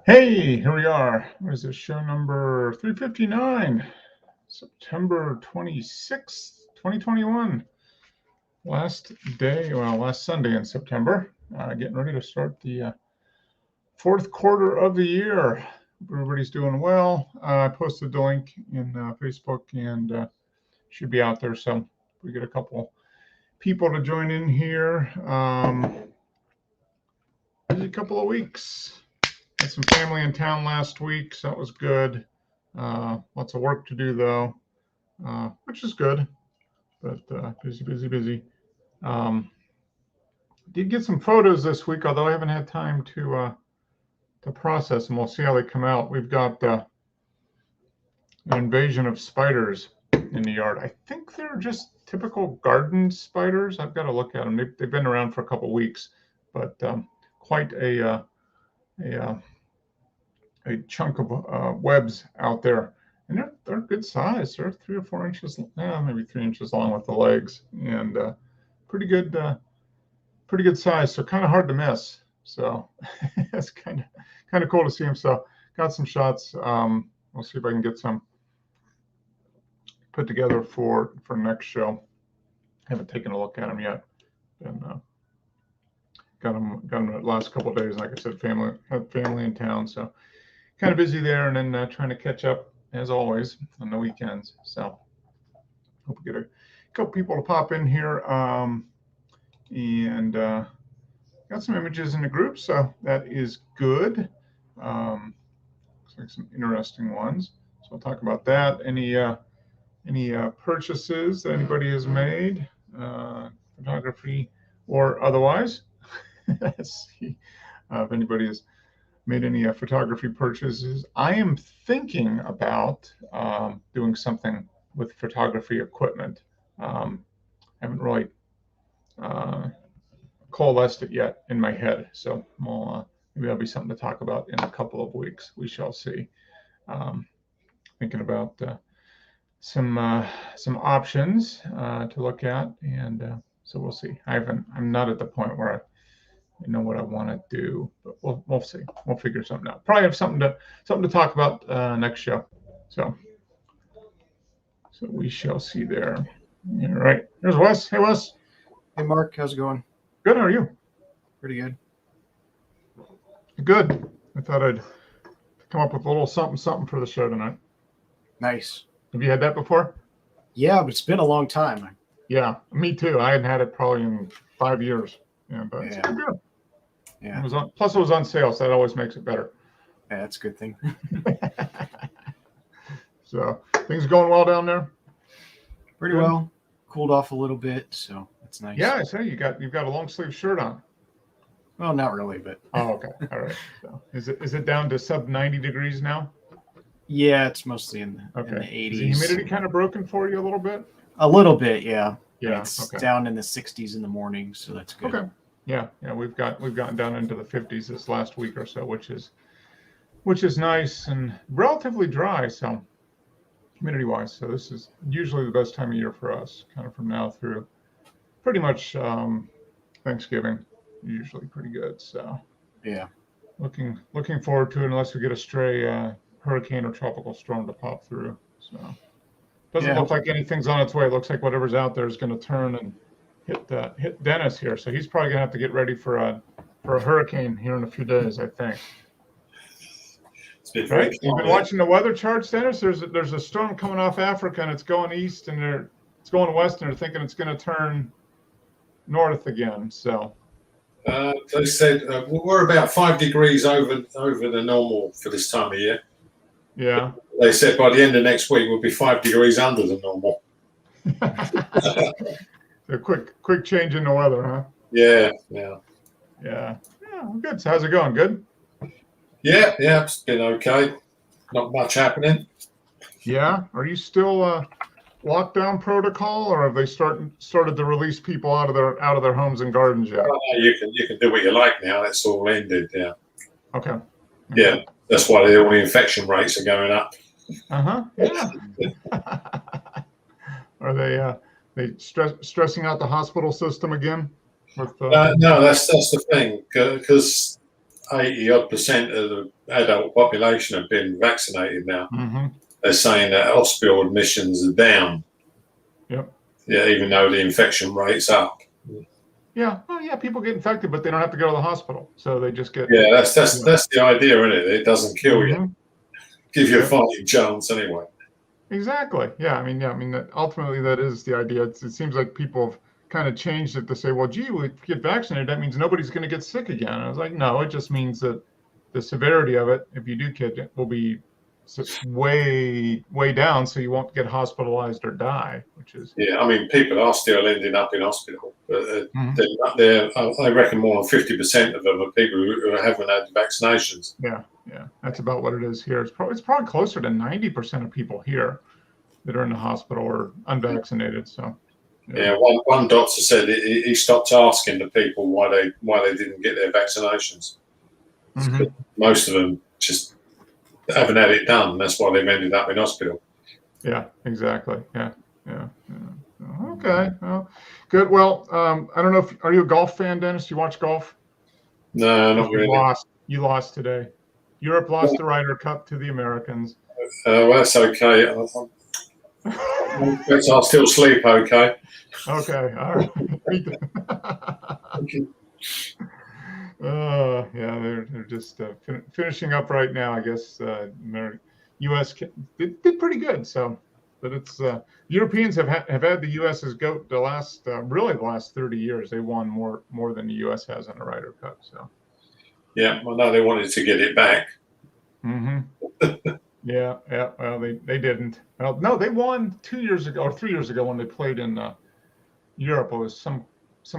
Hey, here we are. What is this? Show number 359, September 26th, 2021. Last Sunday in September. Getting ready to start the fourth quarter of the year. Everybody's doing well. I posted the link in Facebook and should be out there. So we get a couple people to join in here. Busy couple of weeks. Had some family in town last week, so that was good. Lots of work to do though, which is good, but busy. Did get some photos this week, although I haven't had time to process them. We'll see how they come out. We've got an invasion of spiders in the yard. I think they're just typical garden spiders. I've got to look at them. They've been around for a couple weeks, but quite a chunk of webs out there, and they're good size. They're 3 or 4 inches, maybe 3 inches long with the legs, and pretty good size. So kind of hard to miss. So it's kind of cool to see them. So got some shots. We'll see if I can get some put together for next show. Haven't taken a look at them yet, and got them the last couple of days. Like I said, had family in town, so kind of busy there, and then trying to catch up as always on the weekends. So hope we get a couple people to pop in here, and got some images in the group, so that is good. Looks like some interesting ones. So I'll talk about that. Any purchases that anybody has made, photography or otherwise. Let's see if anybody has made any photography purchases. I am thinking about doing something with photography equipment. Haven't really coalesced it yet in my head, so maybe that'll be something to talk about in a couple of weeks. We shall see. Thinking about some options to look at, and so we'll see. I'm not at the point where I know what I want to do, but we'll see. We'll figure something out. Probably have something to talk about next show. So we shall see there. All right. There's Wes. Hey, Wes. Hey, Mark. How's it going? Good. How are you? Pretty good. Good. I thought I'd come up with a little something for the show tonight. Nice. Have you had that before? Yeah, but it's been a long time. Yeah, me too. I hadn't had it probably in 5 years. Yeah, but it's good. Yeah. Plus it was on sale, so that always makes it better. Yeah, that's a good thing. So things going well down there? Pretty well. Cooled off a little bit, so that's nice. Yeah, I say you've got a long sleeve shirt on. Well, not really, but okay. All right. So is it down to sub 90 degrees now? Yeah, it's mostly in the 80s. Is the humidity kind of broken for you a little bit? A little bit, yeah. Yeah. It's down in the 60s in the morning, so that's good. Okay. Yeah. We've gotten down into the 50s this last week or so, which is nice and relatively dry. So humidity wise, so this is usually the best time of year for us, kind of from now through pretty much Thanksgiving. Usually pretty good. So yeah, looking forward to it, unless we get a stray hurricane or tropical storm to pop through. So doesn't look like anything's on its way. It looks like whatever's out there is going to turn and hit Dennis here. So he's probably going to have to get ready for a hurricane here in a few days, I think. Right? You've been watching the weather charts, Dennis. There's a storm coming off Africa, and it's going east, and it's going west, and they're thinking it's going to turn north again. So they said we're about 5 degrees over the normal for this time of year. Yeah. They said by the end of next week we'll be 5 degrees under the normal. A quick change in the weather, huh? Yeah. Good. So how's it going? Good. Yeah, it's been okay. Not much happening. Yeah. Are you still lockdown protocol, or have they started to release people out of their homes and gardens yet? You can do what you like now. That's all ended. Yeah. Okay. Yeah, that's why all the infection rates are going up. Yeah. Are they stressing out the hospital system again? No, that's the thing, because 80% of the adult population have been vaccinated now. Mm-hmm. They're saying that hospital admissions are down. Yep. Yeah, even though the infection rate's up. Yeah. Oh, yeah. People get infected, but they don't have to go to the hospital, so they just get. Yeah, that's the idea, isn't it? It doesn't kill Mm-hmm. you, give you a Yep. fighting chance anyway. Exactly. Yeah. I mean, ultimately that is the idea. It seems like people have kind of changed it to say, well, gee, we get vaccinated, that means nobody's going to get sick again. And I was like, no, it just means that the severity of it, if you do get it, will be way down, so you won't get hospitalized or die, which is. Yeah, I mean, people are still ending up in hospital, but Mm-hmm. I reckon more than 50% of them are people who haven't had vaccinations. Yeah, that's about what it is here. It's probably closer to 90% of people here that are in the hospital are unvaccinated. So. Yeah, one doctor said he stopped asking the people why they didn't get their vaccinations. Mm-hmm. Most of them just haven't had it done. That's why they've ended up in hospital. Yeah, exactly. Yeah. Okay. Well, good. Well, I don't know are you a golf fan, Dennis? Do you watch golf? No, not really. You lost today. Europe lost the Ryder Cup to the Americans. Well, that's okay. I'll still sleep okay. Okay. All right. Yeah, they're just finishing up right now. I guess U.S. did pretty good. So, but it's Europeans have had the U.S. as GOAT the last 30 years. They won more than the U.S. has in a Ryder Cup. So. Yeah, well, no, they wanted to get it back. Mm-hmm. Yeah. Well, they didn't. Well, no, they won 2 years ago or 3 years ago when they played in Europe. It was some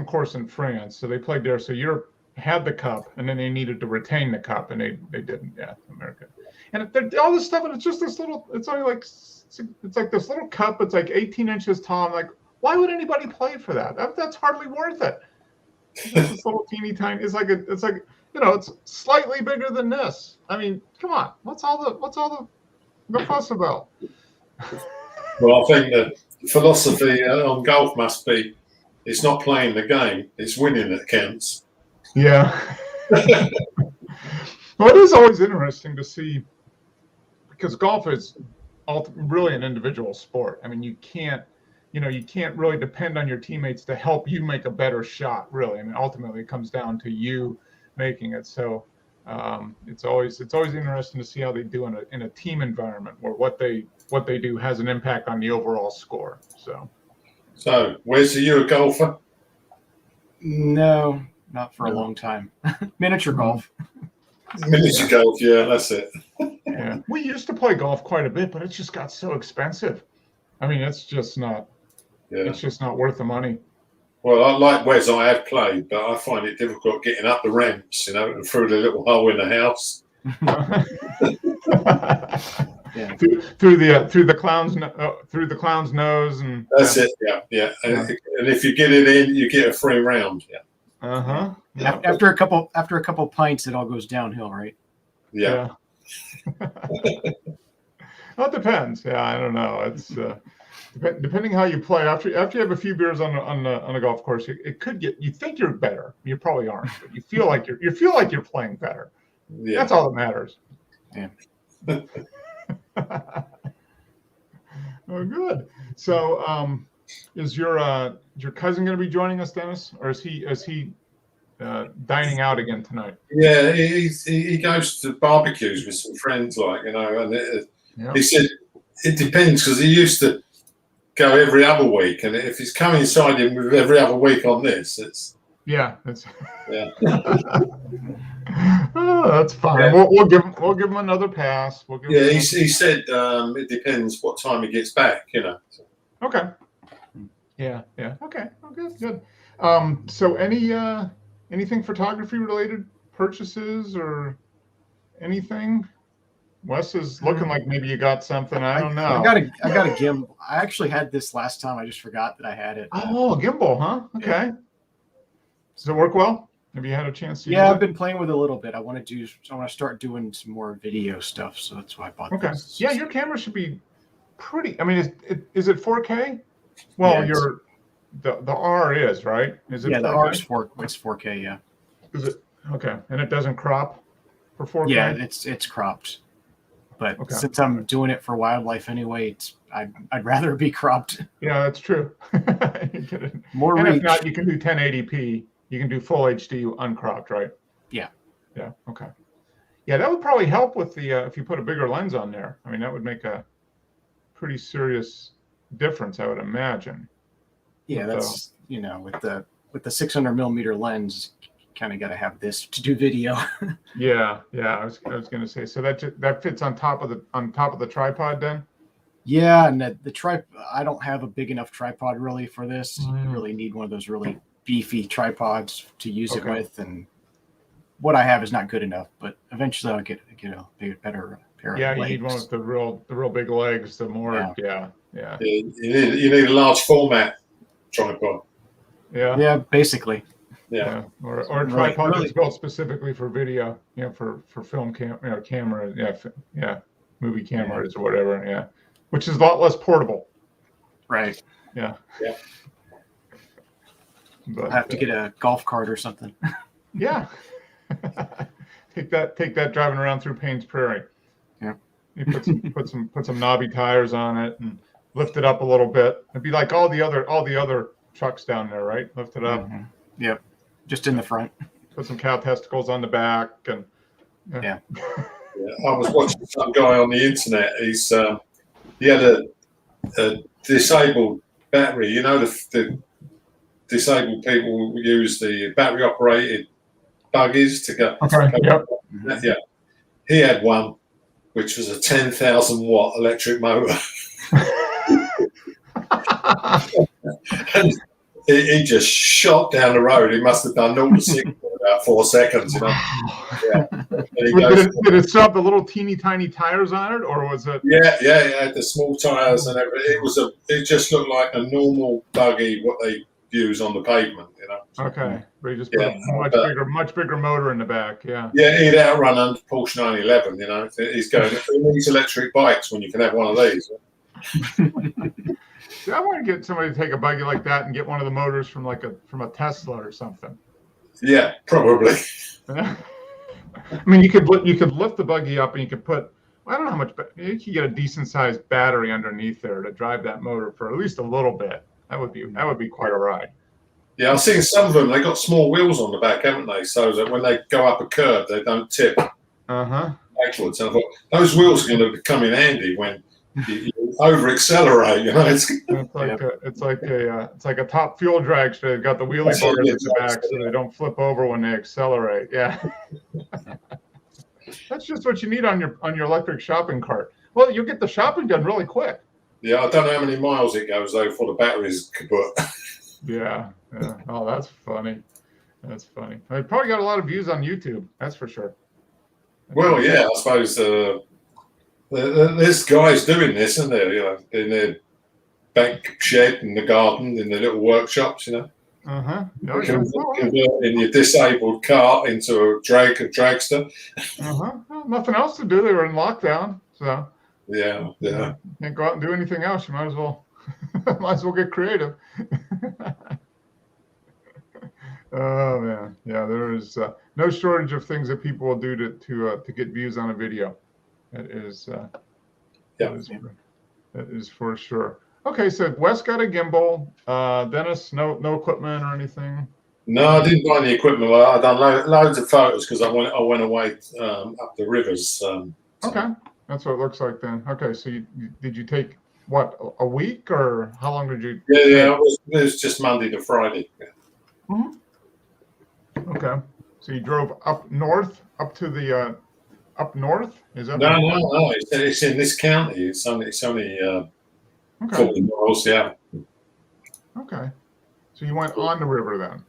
course in France, so they played there. So Europe had the cup, and then they needed to retain the cup, and they didn't. Yeah, America. And all this stuff, and it's just this little. It's only like it's like this little cup. It's like 18 inches tall. I'm like, why would anybody play for that? That's hardly worth it. It's this little teeny tiny. It's like it's slightly bigger than this. I mean, come on. What's all the fuss about? Well, I think the philosophy on golf must be it's not playing the game, it's winning that counts. Yeah. Well, it is always interesting to see, because golf is really an individual sport. I mean, you can't really depend on your teammates to help you make a better shot, really. I mean, ultimately it comes down to you making it. So it's always interesting to see how they do in a team environment where what they do has an impact on the overall score. So Wes, are you a golfer? No, not for a long time. Miniature golf. Miniature golf, yeah, that's it. Yeah, we used to play golf quite a bit, but it just got so expensive. I mean, it's just not worth the money. Well, I like Wes, I have played, but I find it difficult getting up the ramps, and through the little hole in the house. Yeah. through the clown's nose, and that's it. Yeah. And if you get it in, you get a free round. Yeah. Uh-huh. Yeah. After a couple pints, it all goes downhill, right? Yeah. Well, it depends. Yeah, I don't know. It's depending how you play. After you have a few beers on a golf course, it could get. You think you're better. You probably aren't, but you feel like you're playing better. Yeah. That's all that matters. Yeah. Oh, good. So, is your cousin going to be joining us, Dennis, or is he dining out again tonight? Yeah, he goes to barbecues with some friends, and he said it depends, because he used to go every other week, and if it's coinciding with every other week on this, it's yeah. Oh, that's fine. Yeah. We'll give him another pass. He said it depends what time he gets back. So. Okay. Yeah. Okay. Good. So anything photography related purchases or anything? Wes is looking like maybe you got something. I don't know. I got a gimbal. I actually had this last time. I just forgot that I had it. Oh, a gimbal, huh? Okay. Yeah. Does it work well? Have you had a chance to use it? I've been playing with it a little bit. I want to start doing some more video stuff, so that's why I bought this. Yeah, your camera should be pretty. I mean, is it 4K? Well, the R is, right? Is it 4K? The R is 4. It's 4K, yeah. Okay, and it doesn't crop for 4K? Yeah, it's cropped. But since I'm doing it for wildlife anyway, I'd rather it be cropped. Yeah, that's true. More and reach. If not, you can do 1080p. You can do full HD uncropped, right? Yeah. Yeah. Okay. Yeah, that would probably help with the if you put a bigger lens on there. I mean, that would make a pretty serious difference, I would imagine. Yeah, that's with the 600 millimeter lens, kind of got to have this to do video. Yeah. I was going to say, so that fits on top of the tripod then. Yeah, and the I don't have a big enough tripod really for this. You really need one of those really beefy tripods to use it with, and what I have is not good enough. But eventually, I'll get a better pair of legs. You need one with the real big legs. The more, yeah. You need a large format tripod. Yeah, basically. Yeah. Or a tripod that's built specifically for video, for film camera, movie cameras or whatever, which is a lot less portable. Right. Yeah. But I'll have to get a golf cart or something. Yeah. Take that driving around through Payne's Prairie. Yeah. You put some knobby tires on it and lift it up a little bit. It'd be like all the other trucks down there, right? Lift it up. Mm-hmm. Yep. Just in the front. Put some cow testicles on the back and yeah. I was watching some guy on the internet. He had a disabled battery. The disabled people use the battery operated buggies to go. Okay. Yep. Yeah. He had one which was a 10,000 watt electric motor. And he just shot down the road. He must have done 0 to 60 in about 4 seconds. Yeah. Did it still have the little teeny tiny tires on it, or was it? Yeah. It had the small tires and everything. It just looked like a normal buggy, what they use on the pavement. Okay, but he just put a much bigger motor in the back. Yeah. Yeah, he'd outrun under Porsche 911. He's going. Who needs electric bikes when you can have one of these? See, I want to get somebody to take a buggy like that and get one of the motors from a Tesla or something. Yeah, probably. I mean, you could lift the buggy up and you could put, I don't know how much, but you could get a decent sized battery underneath there to drive that motor for at least a little bit. That would be quite a ride. Yeah, I've seen some of them. They got small wheels on the back, haven't they? So that when they go up a curb, they don't tip backwards. And I thought those wheels are going to come in handy when you over accelerate. It's like a top fuel dragster. They've got the wheelie bars in the back so they don't flip over when they accelerate. Yeah. That's just what you need on your electric shopping cart. Well, you'll get the shopping done really quick. Yeah, I don't know how many miles it goes though before the battery's kaput. Yeah. Oh, that's funny. I probably got a lot of views on YouTube. That's for sure. Well, yeah, I suppose there's guys doing this, isn't there? In their back shed, in the garden, in their little workshops. Converting your disabled car into a dragster. Well, nothing else to do. They were in lockdown, so yeah. Can't go out and do anything else. You might as well get creative. Oh man, yeah. There is no shortage of things that people will do to get views on a video. That is for sure. Okay, so Wes got a gimbal. Dennis, no equipment or anything. No, I didn't buy any equipment. I done loads of photos because I went away up the rivers. Okay, that's what it looks like then. Okay, so did you take what, a week or how long did you? Yeah. It was just Monday to Friday. Yeah. Mm-hmm. Okay, so you drove up north, up to the up north. Is that? No. It's in this county. It's only 40 miles. Yeah. Okay, so you went on the river then.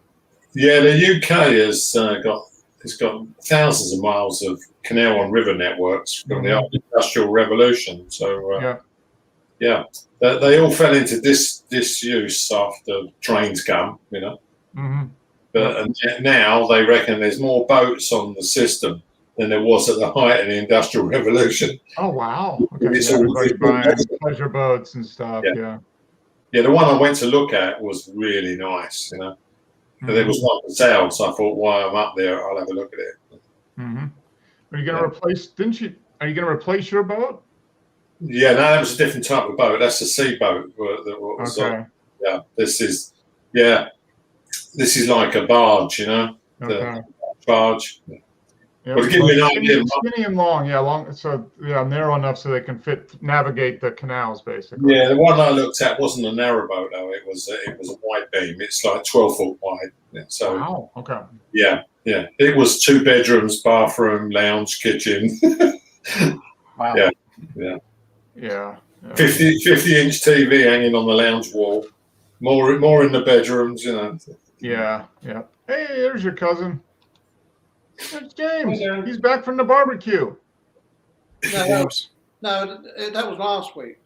Yeah, the UK has got thousands of miles of canal and river networks from the Industrial Revolution. So they all fell into disuse after trains come. Mm-hmm. But now they reckon there's more boats on the system than there was at the height of the Industrial Revolution. Oh wow! Okay, everybody's buying pleasure boats and stuff. Yeah, the one I went to look at was really nice. And there was one for sale, so I thought, while I'm up there, I'll have a look at it. Mm-hmm. Are you going to replace? Didn't you? Are you going to replace your boat? Yeah, no, that was a different type of boat. That's a sea boat. Okay. Yeah, this is like a barge, you know, Okay. the barge. Yeah, Well, to give you an idea, skinny and long, yeah, long. So yeah, narrow enough so they can navigate the canals, basically. yeah, the one I looked at wasn't a narrow boat though. It was a wide beam. It's like 12 foot wide. Yeah, so wow. Okay. yeah, it was 2 bedrooms, bathroom, lounge, kitchen. Wow. Yeah. 50-inch TV hanging on the lounge wall. More in the bedrooms, you know. Yeah. Hey, there's your cousin. That's James. He's back from the barbecue. No, that was last week.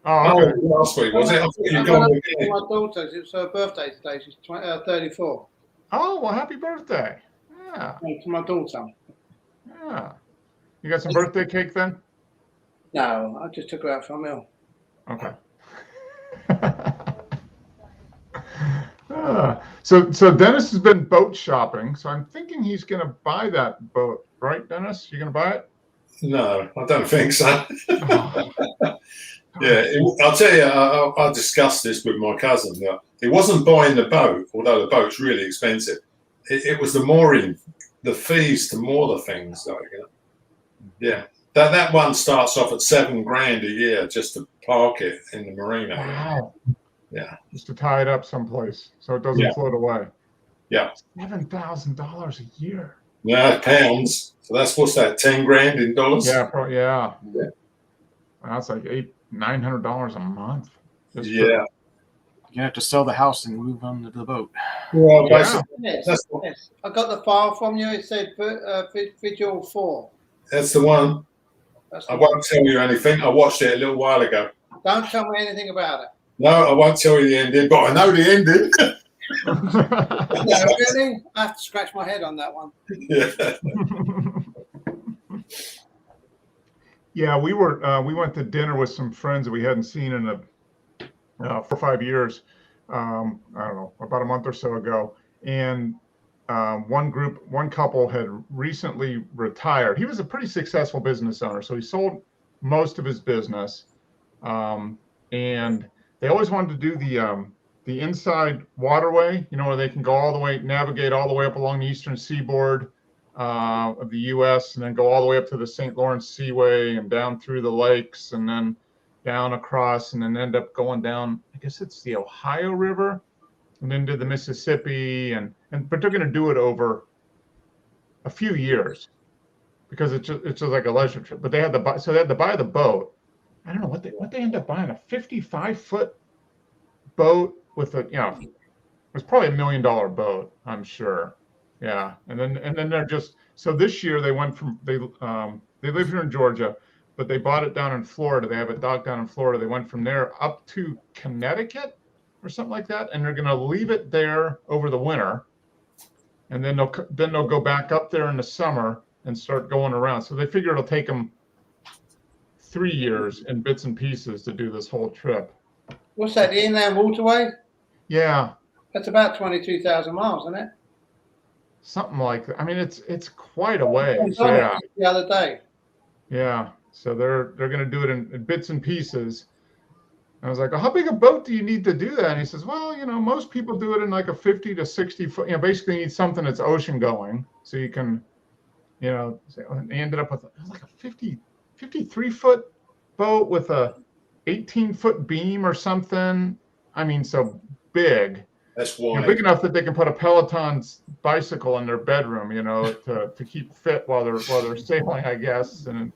Oh, okay. Last week, was it? I thought you'd gone again. My daughter, it's her birthday today. She's 34. Oh, well, happy birthday. Yeah. To my daughter. Yeah. You got some birthday cake then? No, I just took her out for a meal. Okay. So Dennis has been boat shopping, so I'm thinking he's going to buy that boat, right, Dennis? You going to buy it? No, I don't think so. Oh. Yeah, I'll tell you, I discussed this with my cousin. It wasn't buying the boat, although the boat's really expensive. It was the mooring, the fees to moor the things. Like, you know? Yeah, that one starts off at $7,000 a year just to park it in the marina. Wow. Yeah. Just to tie it up someplace so it doesn't float away. Yeah. $7,000 a year. Yeah, pounds. So what's that? $10,000 in dollars? Yeah. That's like $900 a month. You have to sell the house and move on to the boat. Well, Yes. I got the file from you. It said Vigil 4. That's the one. I won't tell you anything. I watched it a little while ago. Don't tell me anything about it. No, I won't tell you the ending, but I know the ending. No, really? I have to scratch my head on that one. Yeah, we went to dinner with some friends that we hadn't seen in 4 or 5 years. I don't know, about a month or so ago, and one couple had recently retired. He was a pretty successful business owner, so he sold most of his business, and they always wanted to do the inside waterway, you know, where they can go all the way, navigate all the way up along the eastern seaboard of the U.S. and then go all the way up to the St. Lawrence Seaway and down through the lakes and then down across and then end up going down, I guess it's the Ohio River and then to the Mississippi but they're going to do it over a few years because it's just like a leisure trip. But they had to buy the boat. I don't know what they end up buying, a 55-foot boat with it was probably $1 million boat, I'm sure. Yeah. And then they're just, so this year they went from, they live here in Georgia, but they bought it down in Florida. They have a dock down in Florida. They went from there up to Connecticut or something like that. And they're going to leave it there over the winter. And then they'll go back up there in the summer and start going around. So they figure it'll take them 3 years in bits and pieces to do this whole trip. What's that, the Inland Waterway? Yeah. That's about 22,000 miles, isn't it? Something like that. I mean, it's quite a way. So, yeah. The other day. Yeah. So they're going to do it in bits and pieces. And I was like, well, how big a boat do you need to do that? And he says, well, most people do it in like a 50 to 60 foot, basically you need something that's ocean going. So you can, and they ended up with like a 53-foot boat with a 18-foot beam or something. I mean, so big. That's why. Big enough that they can put a Peloton bicycle in their bedroom, to keep fit while they're sailing, I guess. And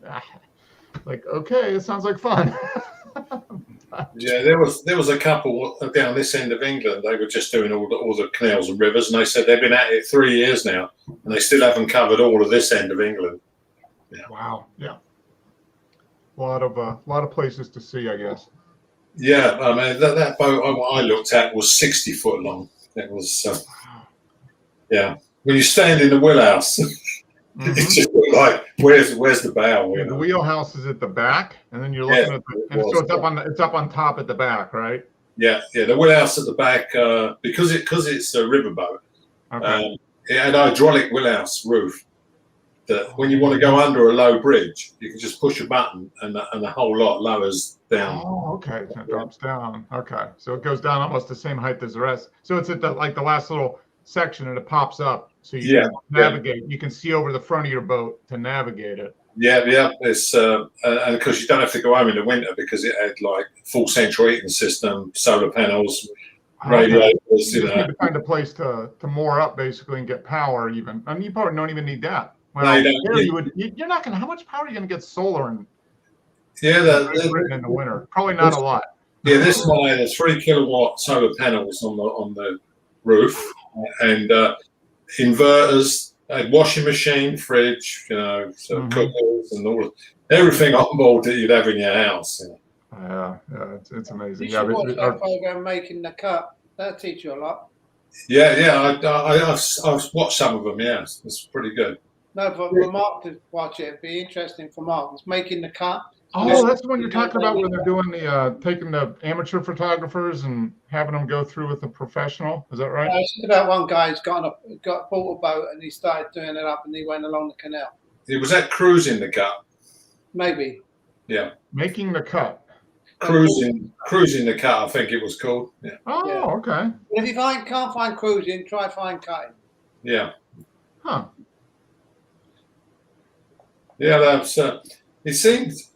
like, okay, it sounds like fun. Yeah, there was a couple down this end of England. They were just doing all the canals and rivers, and they said they've been at it 3 years now, and they still haven't covered all of this end of England. Yeah. Wow. Yeah. A lot of places to see, I guess. Yeah, I mean that boat I looked at was 60 foot long. It was, yeah. When you stand in the wheelhouse, it's just like where's the bow? The wheelhouse is at the back, and then you're looking at so it's up on top at the back, right? Yeah. The wheelhouse at the back because it's a riverboat. Okay. It had hydraulic wheelhouse roof. That when you want to go under a low bridge, you can just push a button and a whole lot lowers down. Oh, okay. So it drops down. Okay. So it goes down almost the same height as the rest. So it's at like the last little section and it pops up. So you can navigate. You can see over the front of your boat to navigate it. Yeah. It's and because you don't have to go home in the winter because it had like full central heating system, solar panels, radiators. You just need to find a place to moor up basically and get power even. And you probably don't even need that. Well, no, you don't. You're not going to. How much power are you going to get solar in? Yeah, in the winter, probably not a lot. Yeah, this one has 3 kilowatt solar panels on the roof, and inverters, a washing machine, fridge, cookers, and everything on board that you'd have in your house. Yeah, it's amazing. You should watch that program, Making the Cut. That'll teach you a lot. Yeah, I've watched some of them. Yeah, it's pretty good. No, for Mark to watch it, it'd be interesting for Mark. It's Making the Cut. Oh, that's the one you're talking about when they're doing the taking the amateur photographers and having them go through with a professional. Is that right? It's about one guy who's bought a boat and he started doing it up and he went along the canal. Was that Cruising the Cut? Maybe. Yeah. Making the Cut. Cruising the Cut, I think it was called. Yeah. Oh, yeah. Okay. If you can't find cruising, try find cutting. Yeah. Huh. Yeah, that's. It seems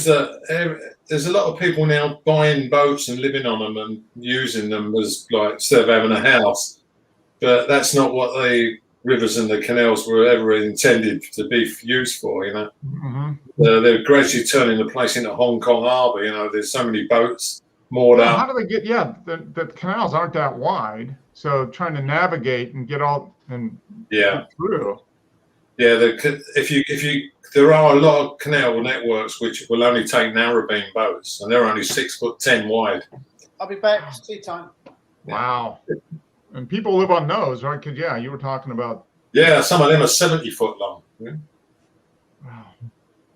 that there's a lot of people now buying boats and living on them and using them as like instead of having a house, but that's not what the rivers and the canals were ever intended to be used for. They're gradually turning the place into Hong Kong Harbour. There's so many boats moored up. How do they get? Yeah, the canals aren't that wide, so trying to navigate and get all and get through. Yeah, there are a lot of canal networks which will only take narrow beam boats, and they're only 6'10" wide. I'll be back. It's tea time. Wow. And people live on those, right? Because you were talking about. Yeah, some of them are 70 foot long. Yeah. Wow.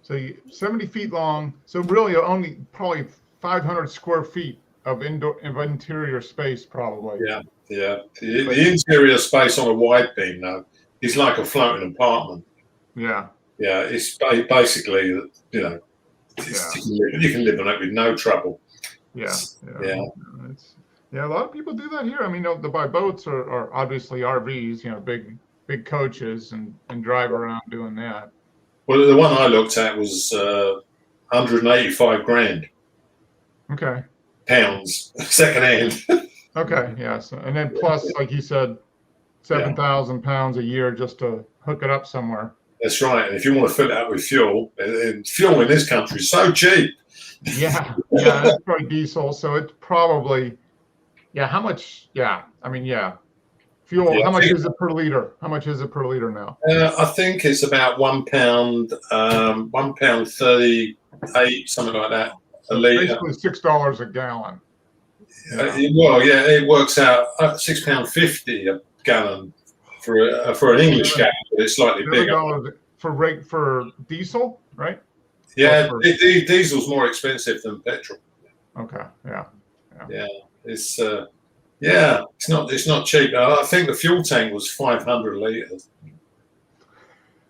So 70 feet long. So really, only probably 500 square feet of interior space, probably. Yeah. The interior space on a wide beam, though, is like a floating apartment. Yeah. Yeah, it's basically, you can live on it with no trouble. Yeah. A lot of people do that here. I mean, the buy boats are obviously RVs, big coaches and drive around doing that. Well, the one I looked at was 185 grand. Okay. Pounds, second hand. Okay, yeah. So, and then plus, like you said, 7,000 pounds a year just to hook it up somewhere. That's right. And if you want to fill it up with fuel, and fuel in this country is so cheap. Yeah, it's probably diesel. So it's probably, how much? Yeah, I mean, fuel. Yeah, how much is it per liter? How much is it per liter now? I think it's about £1, £1.38, something like that. A litre. Basically $6 a gallon. It works out £6.50 a gallon for an English gallon. It's slightly bigger. For diesel, right? Yeah, diesel's more expensive than petrol. Okay. Yeah. It's it's not cheap. I think the fuel tank was 500 litres.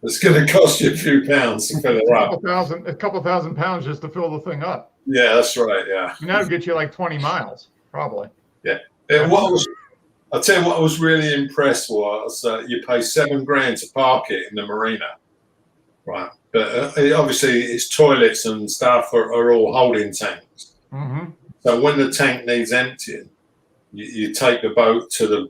It's going to cost you a few pounds to fill it up. A couple thousand pounds just to fill the thing up. Yeah, that's right. Yeah. And that'll get you like 20 miles, probably. Yeah. I'll tell you what I was really impressed was you pay $7,000 to park it in the marina, right? But obviously its toilets and stuff are all holding tanks. Mm-hmm. So when the tank needs emptying, you take the boat to the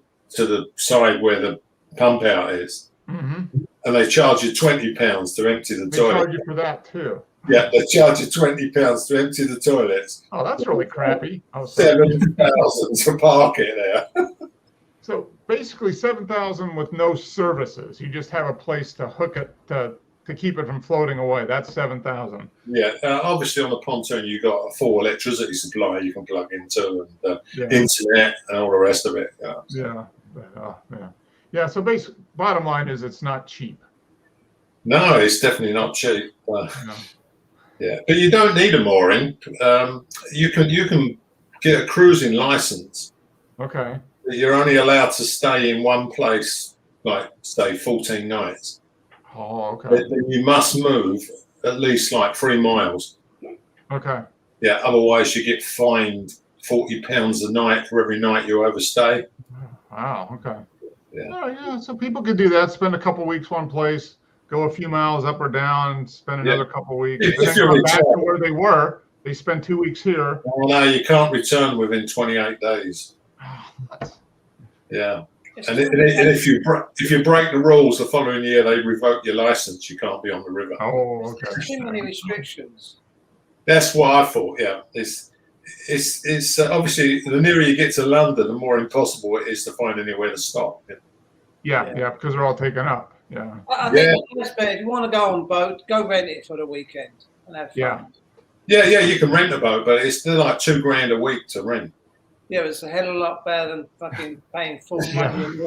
side where the pump out is, mm-hmm. and they charge you £20 to empty the toilet. They charge you for that too. Yeah, they charge you £20 to empty the toilets. Oh, that's really crappy. $7,000 to park it there. So basically 7,000 with no services. You just have a place to hook it to keep it from floating away. That's 7,000. Yeah, obviously on the pontoon you got a full electricity supply you can plug into and internet and all the rest of it. Yeah. So bottom line is it's not cheap. No, it's definitely not cheap. Yeah, but you don't need a mooring. You can get a cruising license. Okay. you're only allowed to stay in one place, like say 14 nights. Oh, okay. Then you must move at least like 3 miles. Okay. Yeah, otherwise you get fined £40 a night for every night you overstay. Wow. Okay. Yeah. Oh, yeah. So people could do that. Spend a couple weeks one place, go a few miles up or down, spend another couple weeks, If and then you're come back to retired. where they were. They spend 2 weeks here. Well, no, you can't return within 28 days. Yeah. And if you break the rules the following year, they revoke your license. You can't be on the river. Oh, okay. Too many restrictions. That's what I thought. Yeah, it's obviously the nearer you get to London, the more impossible it is to find anywhere to stop. Yeah, because they're all taken up. Yeah. I think that's better. If you want to go on boat, go rent it for the weekend and have fun. Yeah. You can rent a boat, but it's still like £2,000 a week to rent. Yeah, it's a hell of a lot better than fucking paying full money.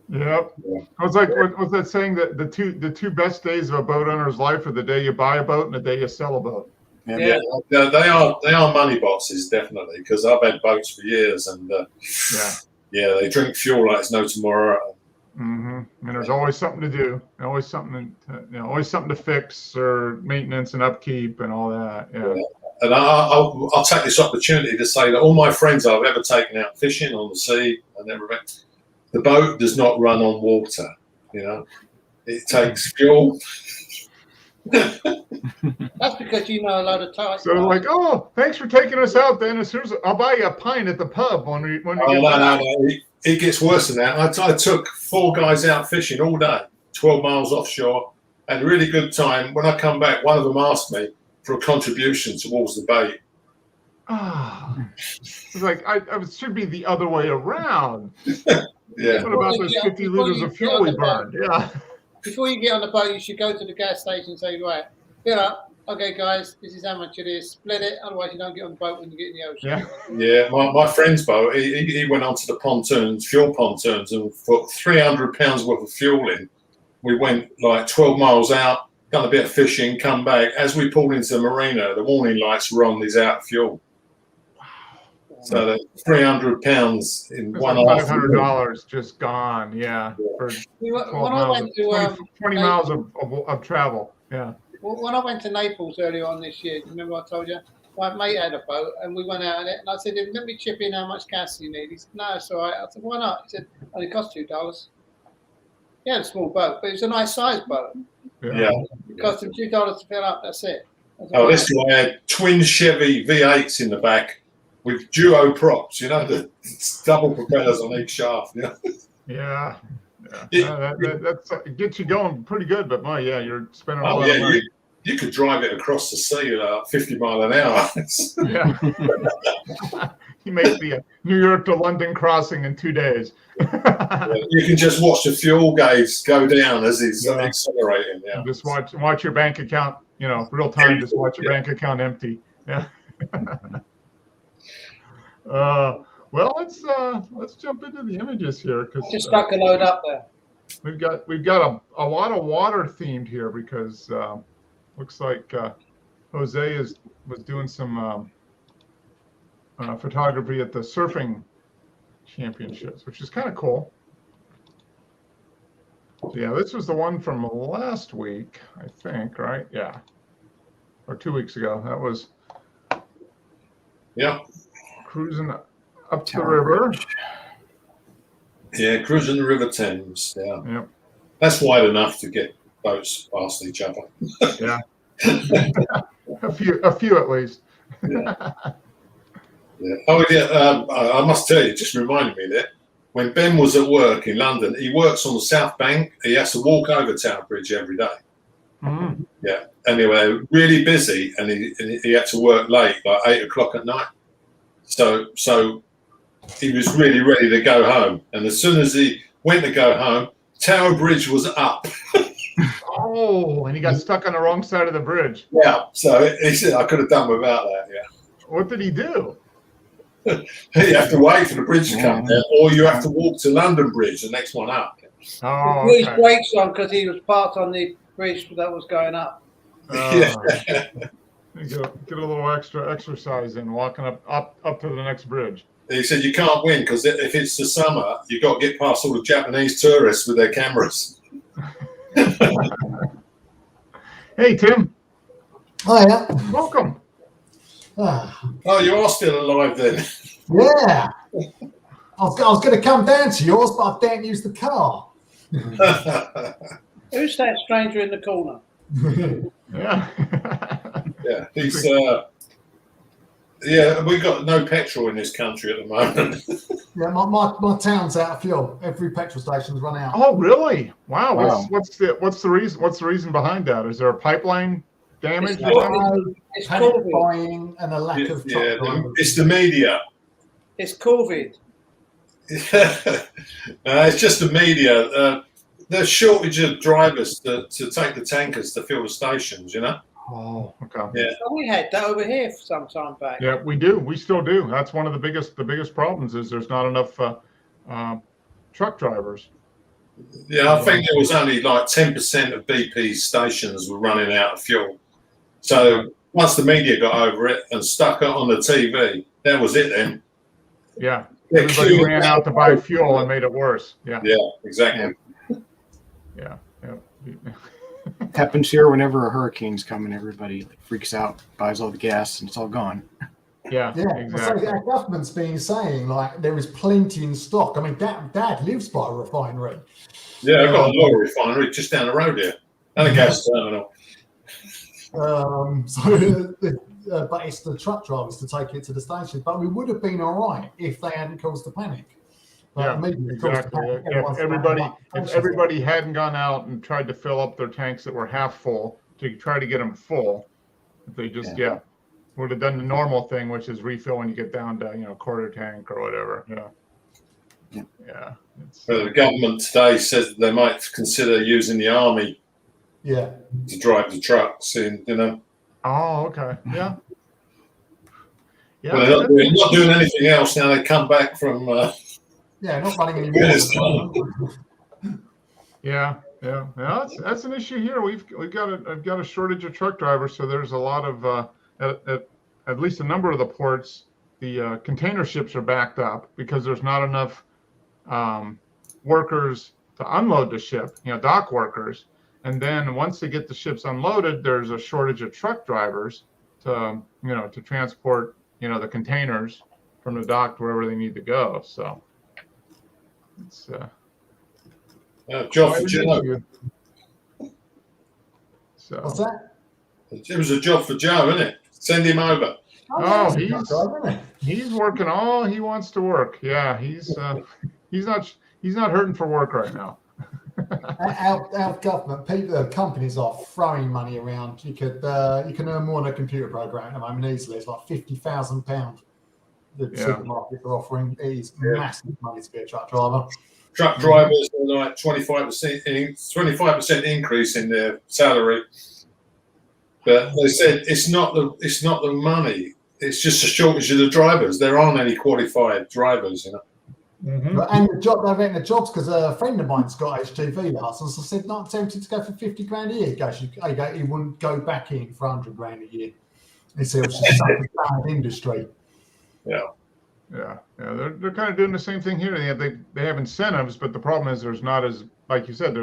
Yep. I was like, what was that saying? That the two best days of a boat owner's life are the day you buy a boat and the day you sell a boat. Yeah, they are money bosses, definitely, because I've had boats for years, and they drink fuel like it's no tomorrow. Mm-hmm. And there's always something to do, always something to fix or maintenance and upkeep and all that. Yeah. And I'll take this opportunity to say that all my friends I've ever taken out fishing on the sea and everything, the boat does not run on water. You know, it takes fuel. That's because you know a lot of time. So like, oh, thanks for taking us out, Dennis. I'll buy you a pint at the pub when we get back. No. It gets worse than that. I took 4 guys out fishing all day, 12 miles offshore, had a really good time. When I come back, one of them asked me for a contribution towards the bait. It's like it should be the other way around. Yeah. What about those 50 liters of fuel we burned? Yeah. Before you get on the boat, you should go to the gas station and say, right, fill up. Okay, guys, this is how much it is. Split it, otherwise you don't get on the boat when you get in the ocean. Yeah. My friend's boat, he went onto the pontoons, fuel pontoons, and put £300 worth of fuel in. We went like 12 miles out, done a bit of fishing, come back. As we pulled into the marina, the warning lights were on, he's out of fuel. So that's £300 in one like $500 just gone. Yeah. For 20 miles of travel. Yeah. Well, when I went to Naples earlier on this year, remember I told you? My mate had a boat and we went out in it and I said, let me chip in how much gas you need. He said, no, it's all right. I said, why not? He said, only cost $2. He had a small boat, but it was a nice sized boat. Yeah. It cost him $2 to fill up, that's it. This guy had twin Chevy V8s in the back with duo props, the double propellers on each shaft. Yeah. That gets you going pretty good, but you're spending a lot of money. You could drive it across the sea at 50 miles an hour. Yeah. He makes the New York to London crossing in 2 days. You can just watch the fuel gauge go down as he's accelerating. Yeah. Just watch your bank account, real time. Just watch your bank account empty. Yeah. Well, let's jump into the images here because just stuck a load up there. We've got a lot of water themed here because looks like Jose was doing some photography at the surfing championships, which is kind of cool. So yeah, this was the one from last week, I think, right? Yeah, or 2 weeks ago. That was cruising up the river. Yeah, cruising the River Thames. Yeah. Yep. That's wide enough to get boats past each other. Yeah. a few at least. Yeah. Oh yeah. I must tell you, it just reminded me that when Ben was at work in London, he works on the South Bank. He has to walk over Tower Bridge every day. Mm-hmm. Yeah. Anyway, really busy, and he had to work late, like 8 o'clock at night. So he was really ready to go home, and as soon as he went to go home, Tower Bridge was up. Oh, and he got stuck on the wrong side of the bridge. Yeah, so he said, I could have done without that, yeah. What did he do? You have to wait for the bridge to come down, or you have to walk to London Bridge, the next one up. Oh, he put his brakes on because he was parked on the bridge that was going up. Get a little extra exercise in walking up to the next bridge. He said you can't win because if it's the summer, you've got to get past all the Japanese tourists with their cameras. Hey, Tim. Hiya. Welcome. Oh, you are still alive then? Yeah. I was going to come down to yours, but I daren't use the car. Who's that stranger in the corner? Yeah. Yeah, he's. Yeah, we've got no petrol in this country at the moment. Yeah, my town's out of fuel. Every petrol station's run out. Oh, really? Wow. Wow. What's the reason? What's the reason behind that? Is there a pipeline damage? It's Panic COVID. buying and a lack of truck drivers. It's the media. It's COVID. It's just the media. There's shortage of drivers to take the tankers to fill the stations, you know? Oh, okay. Yeah. So we had that over here some time back. Yeah, we do. We still do. That's one of the biggest problems is there's not enough truck drivers. Yeah, I think there was only like 10% of BP's stations were running out of fuel. So once the media got over it and stuck it on the TV, that was it then. Yeah. Everybody ran out to buy fuel and made it worse. Yeah. Yeah, exactly. Yeah. Happens here whenever a hurricane's coming. Everybody like freaks out, buys all the gas, and it's all gone. Yeah. Yeah, Exactly. so our government's been saying like there is plenty in stock. I mean, Dad lives by a refinery. Yeah, I've got a oil refinery just down the road here and a gas terminal. But it's the truck drivers to take it to the station. But we would have been all right if they hadn't caused the panic. Yeah, exactly. If everybody hadn't gone out and tried to fill up their tanks that were half full to try to get them full, if they just would have done the normal thing, which is refill when you get down to a quarter tank or whatever. Yeah. The government today says that they might consider using the army. Yeah. To drive the trucks in, you know. Oh, okay. Yeah. Well, they're not doing anything else now. They come back from. Not running anymore. Yeah. That's an issue here. I've got a shortage of truck drivers, so there's a lot of at least a number of the ports, the container ships are backed up because there's not enough workers to unload the ship. Dock workers, and then once they get the ships unloaded, there's a shortage of truck drivers to transport the containers from the dock to wherever they need to go. So. It's job for Joe. So What's that? It was a job for Joe, isn't it? Send him over. He's working all he wants to work. Yeah, he's not hurting for work right now. Our government companies are throwing money around. You can earn more on a computer program at the moment easily. It's like £50,000. The supermarkets are offering. It is massive money to be a truck driver. Truck drivers are like 25% increase in their salary, but they said it's not the money. It's just a shortage of the drivers. There aren't any qualified drivers, Mm-hmm. And the job, they're getting the jobs because a friend of mine's got HGV license. I said, not tempted to go for 50 grand a year. He goes, he wouldn't go back in for 100 grand a year. He said it's just such a bad industry. Yeah. They're kind of doing the same thing here. They have incentives, but the problem is there's not, as like you said,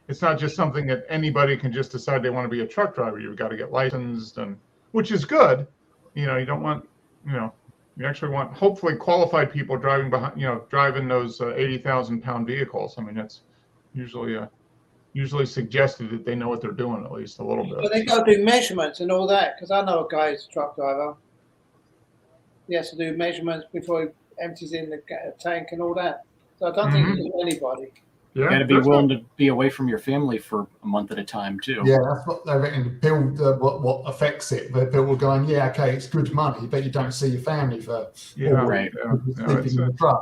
it's not just something that anybody can just decide they want to be a truck driver. You've got to get licensed, and which is good. You don't want you actually want hopefully qualified people driving those 80,000 pound vehicles. I mean, that's usually suggested that they know what they're doing at least a little bit. But they got to do measurements and all that, because I know a guy who's a truck driver. He has to do measurements before he empties in the tank and all that. So I don't think it's anybody. You got to be willing to be away from your family for a month at a time too. Yeah, that's what they reckon to build what affects it. But people are going, okay, it's good money, but you don't see your family for right.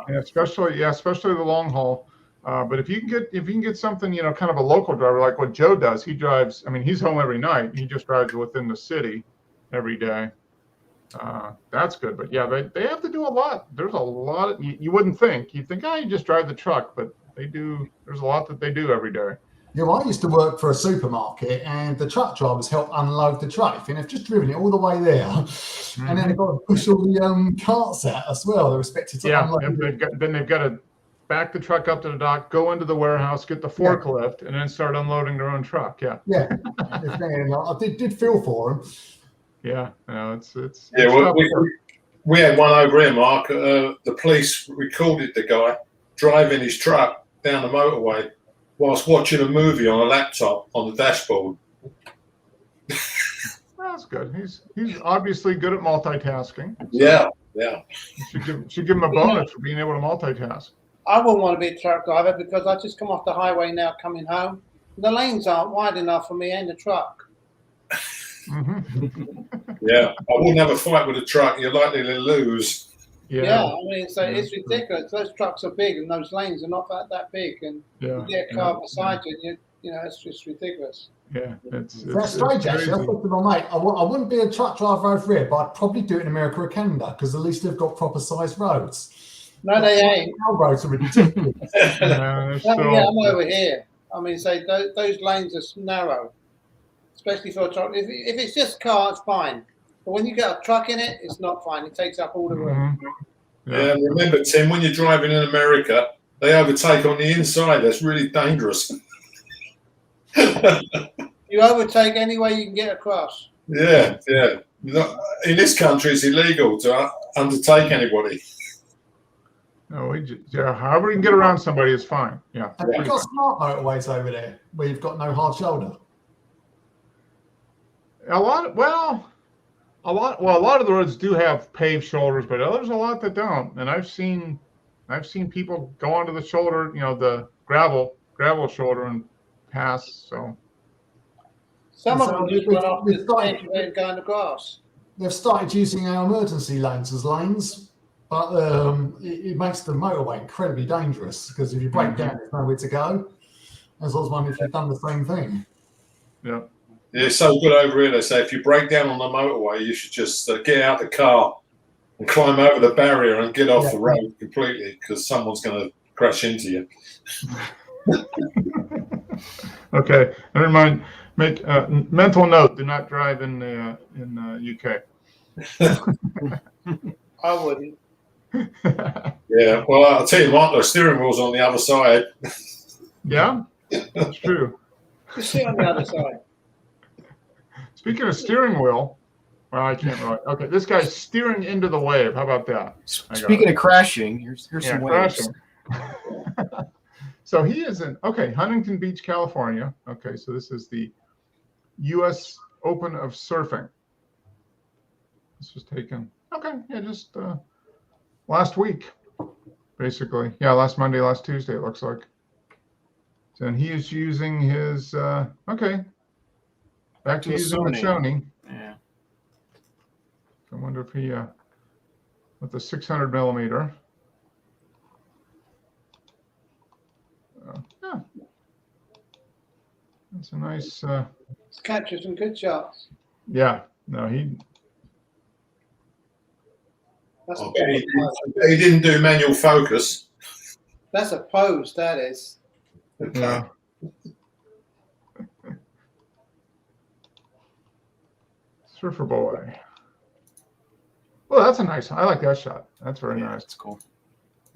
Especially the long haul. But if you can get something, kind of a local driver like what Joe does. He drives. I mean, he's home every night. He just drives within the city every day. That's good. But yeah, they have to do a lot. There's a lot. You wouldn't think. You'd think, you just drive the truck, but they do. There's a lot that they do every day. Yeah, well, I used to work for a supermarket, and the truck drivers help unload the tray, and they've just driven it all the way there, and then they've got to push all the carts out as well. They're expected to unload. Then they've got to back the truck up to the dock, go into the warehouse, get the forklift, and then start unloading their own truck. Yeah. I did feel for them. Yeah, no, it's yeah. We had one over here, Mark. The police recorded the guy driving his truck down the motorway whilst watching a movie on a laptop on the dashboard. That's good. He's obviously good at multitasking. So yeah. Should give him a bonus for being able to multitask. I wouldn't want to be a truck driver because I just come off the highway now coming home. The lanes aren't wide enough for me and the truck. Yeah, I wouldn't have a fight with a truck. You're likely to lose. Yeah, I mean, so it's ridiculous. Those trucks are big, and those lanes are not that big. And you get a car beside you, you know, it's just ridiculous. Yeah, it's strange. Actually, I thought to my mate, I wouldn't be a truck driver over here, but I'd probably do it in America or Canada because at least they've got proper sized roads. No, they ain't. Our roads are ridiculous. I'm over here. I mean, say those lanes are narrow, especially for a truck. If it's just car, it's fine. But when you get a truck in it, it's not fine. It takes up all the room. Yeah, remember, Tim, when you're driving in America, they overtake on the inside. That's really dangerous. You overtake any way you can get across. Yeah. In this country, it's illegal to undertake anybody. No, however we can get around somebody is fine. Yeah. Have you got smart motorways over there where you've got no hard shoulder? A lot of the roads do have paved shoulders, but others a lot that don't. And I've seen people go onto the shoulder, you know, the gravel shoulder and pass. So some of them just run off the edge and go in the grass. They've started using our emergency lanes as lanes, but it makes the motorway incredibly dangerous because if you break down, there's nowhere to go. As I was wondering if you've done the same thing. Yeah. Yeah, it's so good over here. They say if you break down on the motorway, you should just get out the car and climb over the barrier and get off the road completely because someone's going to crash into you. Okay. Never mind. Make mental note: do not drive in UK. I wouldn't. Yeah. Well, I'll tell you what. The steering wheel's on the other side. Yeah, that's true. Just sit on the other side. Speaking of steering wheel, well, I can't really. Okay, this guy's steering into the wave. How about that? Speaking of crashing, here's some waves. So he is in Huntington Beach, California. Okay, so this is the U.S. Open of Surfing. This was taken. Just last week, basically. Yeah, last Monday, last Tuesday. It looks like. And he is using his back to using the Sony. Yeah. I wonder if he with the 600 millimeter. Yeah, that's a nice. It's captured some good shots. Yeah. No, he. He didn't do manual focus. That's a pose. That is. Yeah. Surfer boy. Well, that's a nice. I like that shot. That's very nice. That's cool.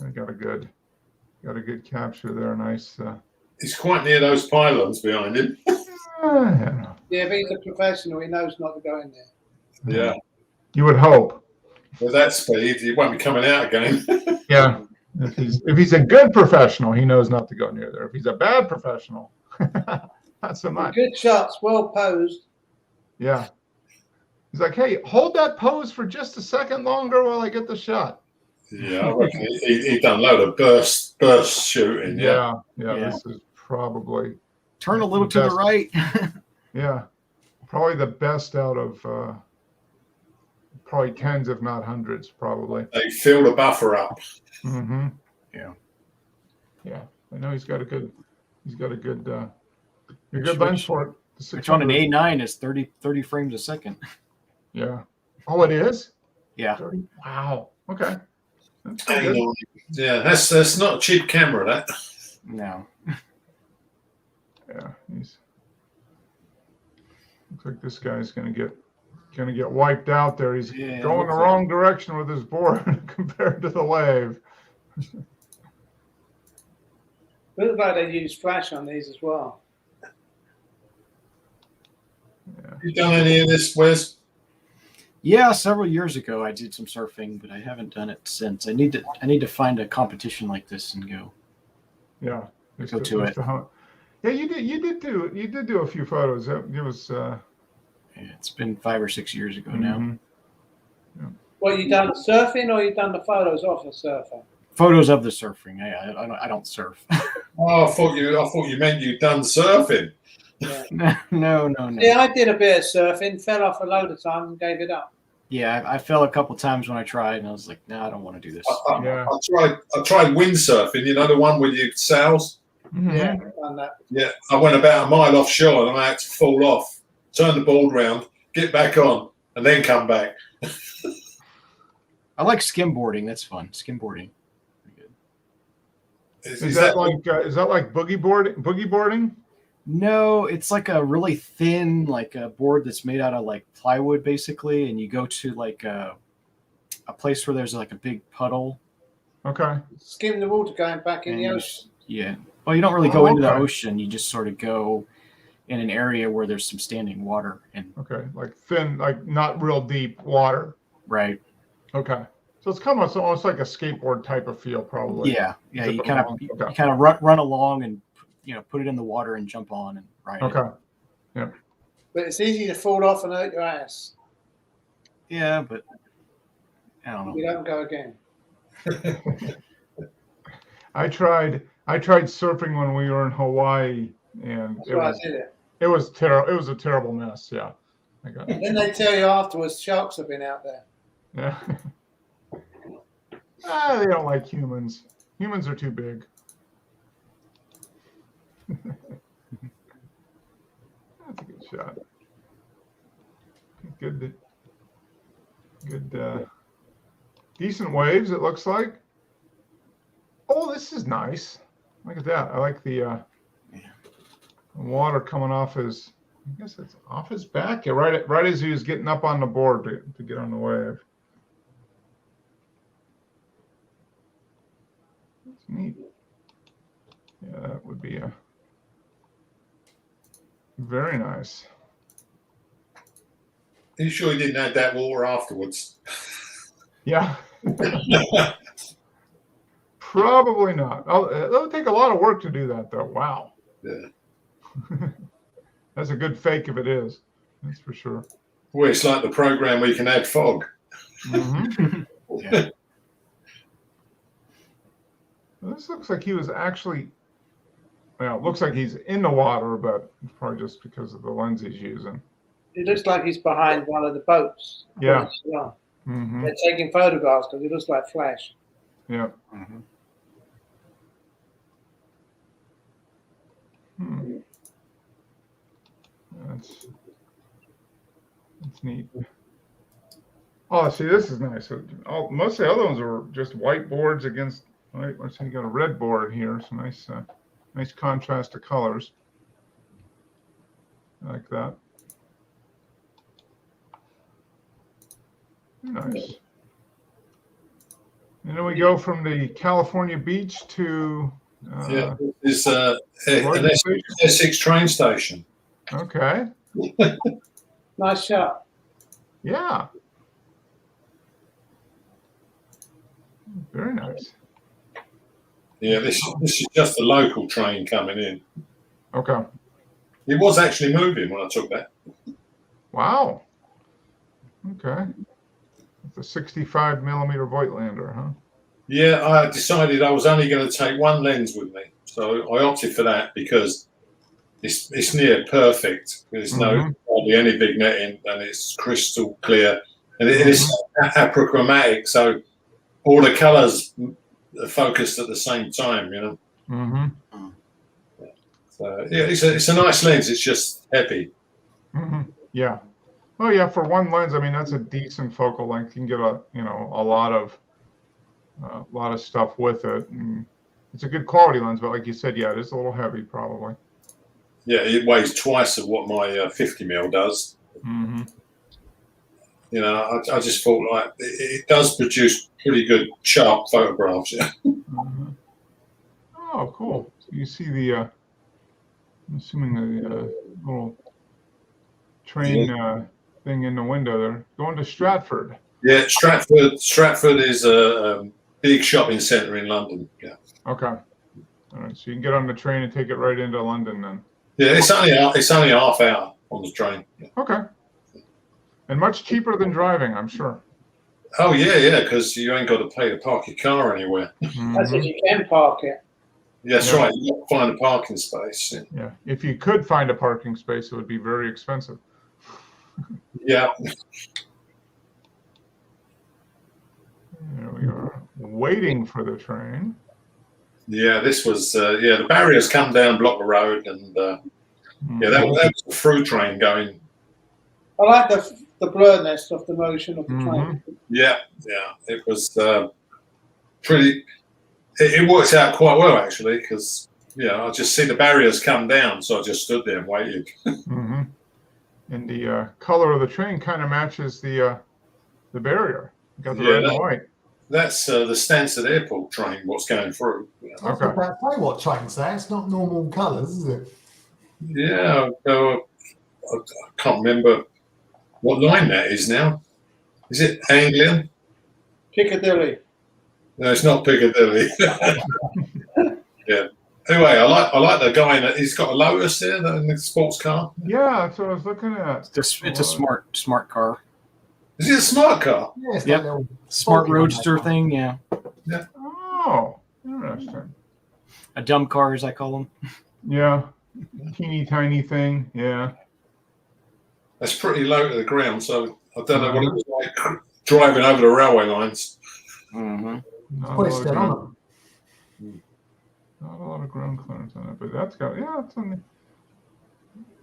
I got a good capture there. Nice. He's quite near those pylons behind him. Yeah, but he's a professional. He knows not to go in there. Yeah. You would hope. With that speed, he won't be coming out again. Yeah. If he's a good professional, he knows not to go near there. If he's a bad professional, not so much. Good shots, well posed. Yeah. He's like, hey, hold that pose for just a second longer while I get the shot. Yeah, I reckon he done a load of burst shooting. Yeah. This is probably turn a little to the right. Yeah, probably the best out of probably tens, if not hundreds, probably. They fill the buffer up. Mm-hmm. Yeah. I know he's got a good lens for it. Which on an A9 is 30 frames a second. Yeah. Oh, it is? Yeah. 30? Wow. Okay. That's good. Yeah, that's not a cheap camera, that. No. Yeah. Looks like this guy's gonna get wiped out there. He's Yeah, going the looks wrong direction with his board compared to the wave. Looks like they use flash on these as well. Yeah. You done any of this, Wes? Yeah, several years ago I did some surfing, but I haven't done it since. I need to find a competition like this and go. Yeah. Go to it. Yeah, you did do a few photos. It was Yeah, it's been 5 or 6 years ago now. mhm. Well, you done surfing or you done the photos off of surfing? Photos of the surfing. I don't surf. Oh, I thought you meant you'd done surfing. Yeah. No. Yeah, I did a bit of surfing, fell off a load of times and gave it up. Yeah, I fell a couple times when I tried, and I was like, no, I don't want to do this. Yeah. I tried windsurfing. You know, the one with your sails. Mhm. Yeah, I've done that. Yeah, I went about a mile offshore and I had to fall off, turn the board round, get back on, and then come back. I like skimboarding. That's fun. Skimboarding. Is that like boogie boarding? No, it's like a really thin, like a board that's made out of like plywood, basically, and you go to like a place where there's like a big puddle. Okay. Skim the water going back in And the you ocean. yeah. Well, you don't really go into the okay. ocean. You just sort of go in an area where there's some standing water and Okay. Like thin, like not real deep water. right. Okay. So it's kind of almost like a skateboard type of feel, probably. Yeah. Zip You it kind along. of Okay. you kind of run along and put it in the water and jump on and ride it. Okay. But it's easy to fall off and hurt your ass. Yeah, but I don't know. You don't go again. I tried surfing when we were in Hawaii, and That's why I did it. it was terrible. It was a terrible mess. Yeah. I got Then they tell you afterwards sharks have been out there. Yeah. They don't like humans. Humans are too big. That's a good shot. Good. Decent waves, it looks like. Oh, this is nice. Look at that. I like the water coming off his. I guess it's off his back. Yeah, right as he was getting up on the board to get on the wave. That's neat. Yeah, that would be very nice. Are you sure you didn't add that water afterwards? Yeah. Probably not. It'll take a lot of work to do that, though. Wow. Yeah. That's a good fake if it is. That's for sure. Well, it's like the program where you can add fog. Mm-hmm. Yeah. Well, this looks like he was actually. Well, it looks like he's in the water, but it's probably just because of the lens he's using. It looks like he's behind one of the boats. Yeah. Mm-hmm. They're taking photographs because it looks like flash. Yeah. Mm-hmm. That's neat. Oh, see, this is nice. Most of the other ones were just white boards against. Right, let's say you got a red board here. So nice contrast of colors. I like that. Nice. And then we go from the California beach to It's an Essex train station. Okay. Nice shot. Yeah. Very nice. Yeah, this is just a local train coming in. Okay. It was actually moving when I took that. Wow. Okay. It's a 65 millimeter Voigtlander, huh? Yeah, I decided I was only going to take one lens with me, so I opted for that because it's near perfect. There's no hardly any big netting, and it's crystal clear, and it is apochromatic, so all the colours are focused at the same time. You know. Mm-hmm. So yeah, it's a nice lens. It's just heavy. Mm-hmm. Yeah. Well, yeah. For one lens, I mean that's a decent focal length. You can get a lot of stuff with it. And it's a good quality lens, but like you said, yeah, it is a little heavy, probably. Yeah, it weighs twice of what my 50 mil does. Mm-hmm. You know, I just thought like it does produce pretty good, sharp photographs. Yeah. Mm-hmm. Oh, cool. So you see the, I'm assuming the little train thing in the window there. Going to Stratford. Yeah, Stratford. Stratford is a big shopping centre in London. Yeah. Okay. All right. So you can get on the train and take it right into London then. Yeah, it's only a half hour on the train. Yeah. Okay. And much cheaper than driving, I'm sure. Oh yeah, because you ain't got to pay to park your car anywhere. That's if you can park it. That's Yeah. right. You got to find a parking space. Yeah. Yeah. If you could find a parking space, it would be very expensive. Yeah. There we are, waiting for the train. Yeah, this was the barriers come down, block the road, and yeah, that was a through train going. I like the blurredness of the motion of the train. Yeah, it was pretty. It worked out quite well actually, because I just see the barriers come down, so I just stood there and waited. And the color of the train kind of matches the barrier. You got the red and white. That's the Stansted Airport train. What's going through? I was about to say what train's that? It's not normal colours, is it? Yeah, I can't remember what line that is now. Is it Anglian? Piccadilly. No, it's not Piccadilly. Yeah. Anyway, I like the guy that he's got a Lotus there in the sports car. Yeah, that's what I was looking at. It's a smart car. Is it a smart car? Yeah, it's Yep. that little Smart roadster thing, yeah. Oh, interesting. A dumb car, as I call them. Yeah, teeny tiny thing. Yeah. That's pretty low to the ground, so I don't know what it was like driving over the railway lines. Not Put a it lot of still ground- on them. not a lot of ground clearance on it, but that's got it's a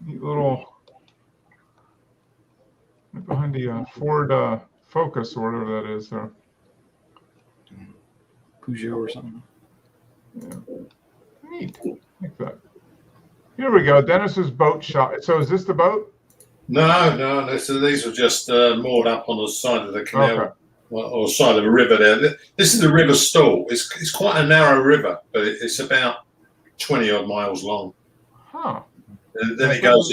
neat little right behind the Ford Focus or whatever that is there. Peugeot or something. Yeah. Neat. Like that. Here we go. Dennis's boat shop. So is this the boat? No. These were just moored up on the side of the canal. Okay. Or side of a river there. This is the River Stour. It's quite a narrow river, but it's about 20 odd miles long. Huh. And then it goes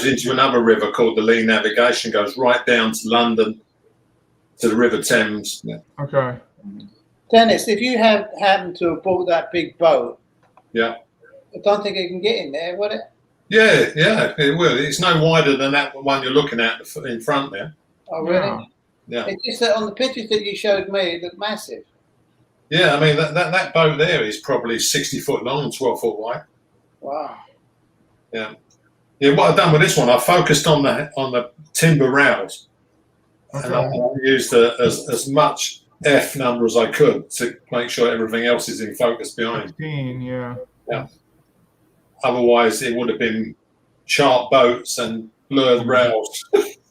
into another river called the Lee Navigation, goes right down to London, to the River Thames. Yeah. Okay. Dennis, if you happened to have bought that big boat, Yeah. I don't think it can get in there, would it? Yeah, it will. It's no wider than that one you're looking at in front there. Oh, really? Yeah. It's just that on the pictures that you showed me, it looked massive. Yeah, I mean, that boat there is probably 60 foot long and 12 foot wide. Wow. Yeah. Yeah, what I've done with this one, I focused on the timber rails. Okay. And I used as much F number as I could to make sure everything else is in focus behind. 16, yeah. Yeah. Otherwise, it would have been sharp boats and blurred rails.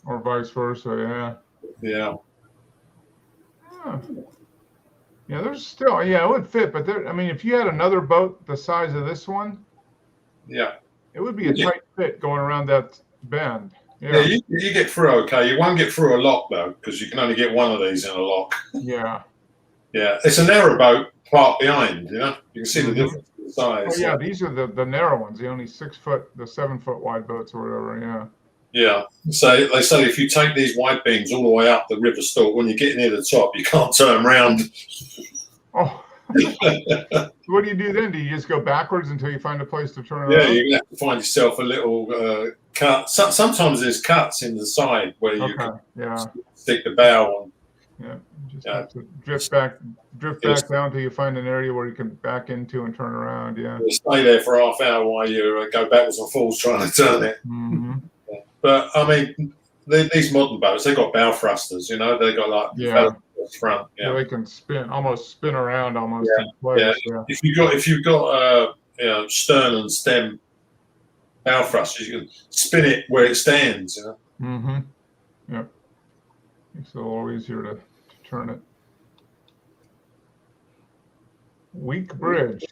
Or vice versa, Yeah. Yeah, there's still, it would fit, but there, I mean, if you had another boat the size of this one, Yeah. it would be a tight fit going around that bend. Yeah, you get through okay. You won't get through a lock, though, because you can only get one of these in a lock. Yeah. Yeah. It's a narrow boat parked behind, you know? You can see the difference in size. Oh, yeah, these are the narrow ones, the only 6 foot, the 7 foot wide boats or whatever, Yeah. So they say if you take these wide beams all the way up the River Stour, when you get near the top, you can't turn around. Oh. What do you do then? Do you just go backwards until you find a place to turn Yeah, around? you have to find yourself a little cut. Sometimes there's cuts in the side where you can stick the bow on. Yeah, you just have to drift back down until you find an area where you can back into and turn around. Yeah. You stay there for half hour while you go backwards and forwards trying to turn it. Mm-hmm. But I mean, these modern boats, they got bow thrusters. You know, they got like front. Yeah, they can almost spin around in place. Yeah. If you've got stern and stem bow thrusters, you can spin it where it stands. You know. Mm-hmm. Yep. Makes it a little easier to turn it. Weak bridge.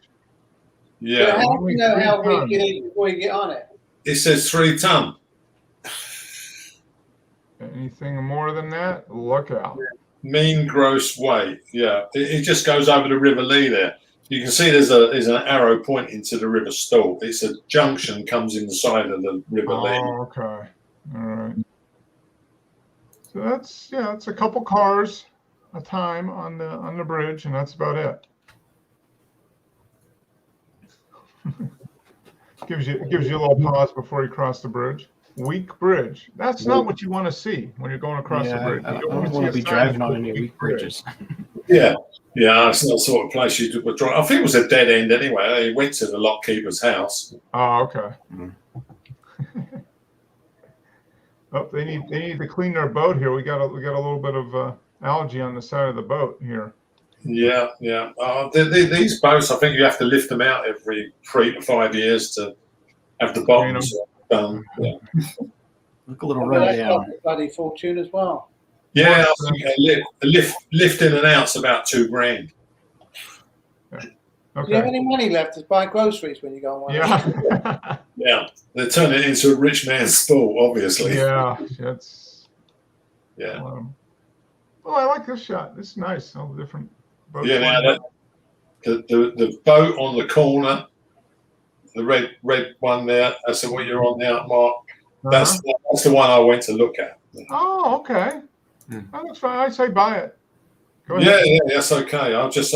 Yeah. How do Only you know 3 how weak tons. it is before you get on it? It says 3 ton. Anything more than that, look out. Mean gross weight. Yeah. It just goes over the River Lee there. You can see there's an arrow pointing to the River Stour. It's a junction comes in the side of the River Lee. Oh, okay. All right. So that's a couple cars a time on the bridge, and that's about it. gives you a little pause before you cross the bridge. Weak bridge. That's not what you want to see when you're going across the bridge. I You don't see want a to be sign driving that on says any weak bridges. Yeah. Yeah, it's not the sort of place you would drive. I think it was a dead end anyway. He went to the lockkeeper's house. Oh, okay. Mm. Oh, they need to clean their boat here. We got a little bit of algae on the side of the boat here. Yeah, yeah. These boats, I think you have to lift them out every 3 to 5 years to have the bottoms done. Yeah, Look a little Well, run that's down. cost a bloody fortune as well. yeah. I think a lift in and out's about $2,000. Do you have Okay. any money left to buy groceries when you go on one? Yeah. Yeah, they turn it into a rich man's sport, obviously. Yeah. That's. Yeah. Well, I like this shot. This is nice. All the different boats. Yeah. Now the boat on the corner, the red one there. That's the one you're on now, Mark. That's the one I went to look at. Oh, okay. Oh, that's fine. I say buy it. Go Yeah, ahead. yeah, that's okay. I'll just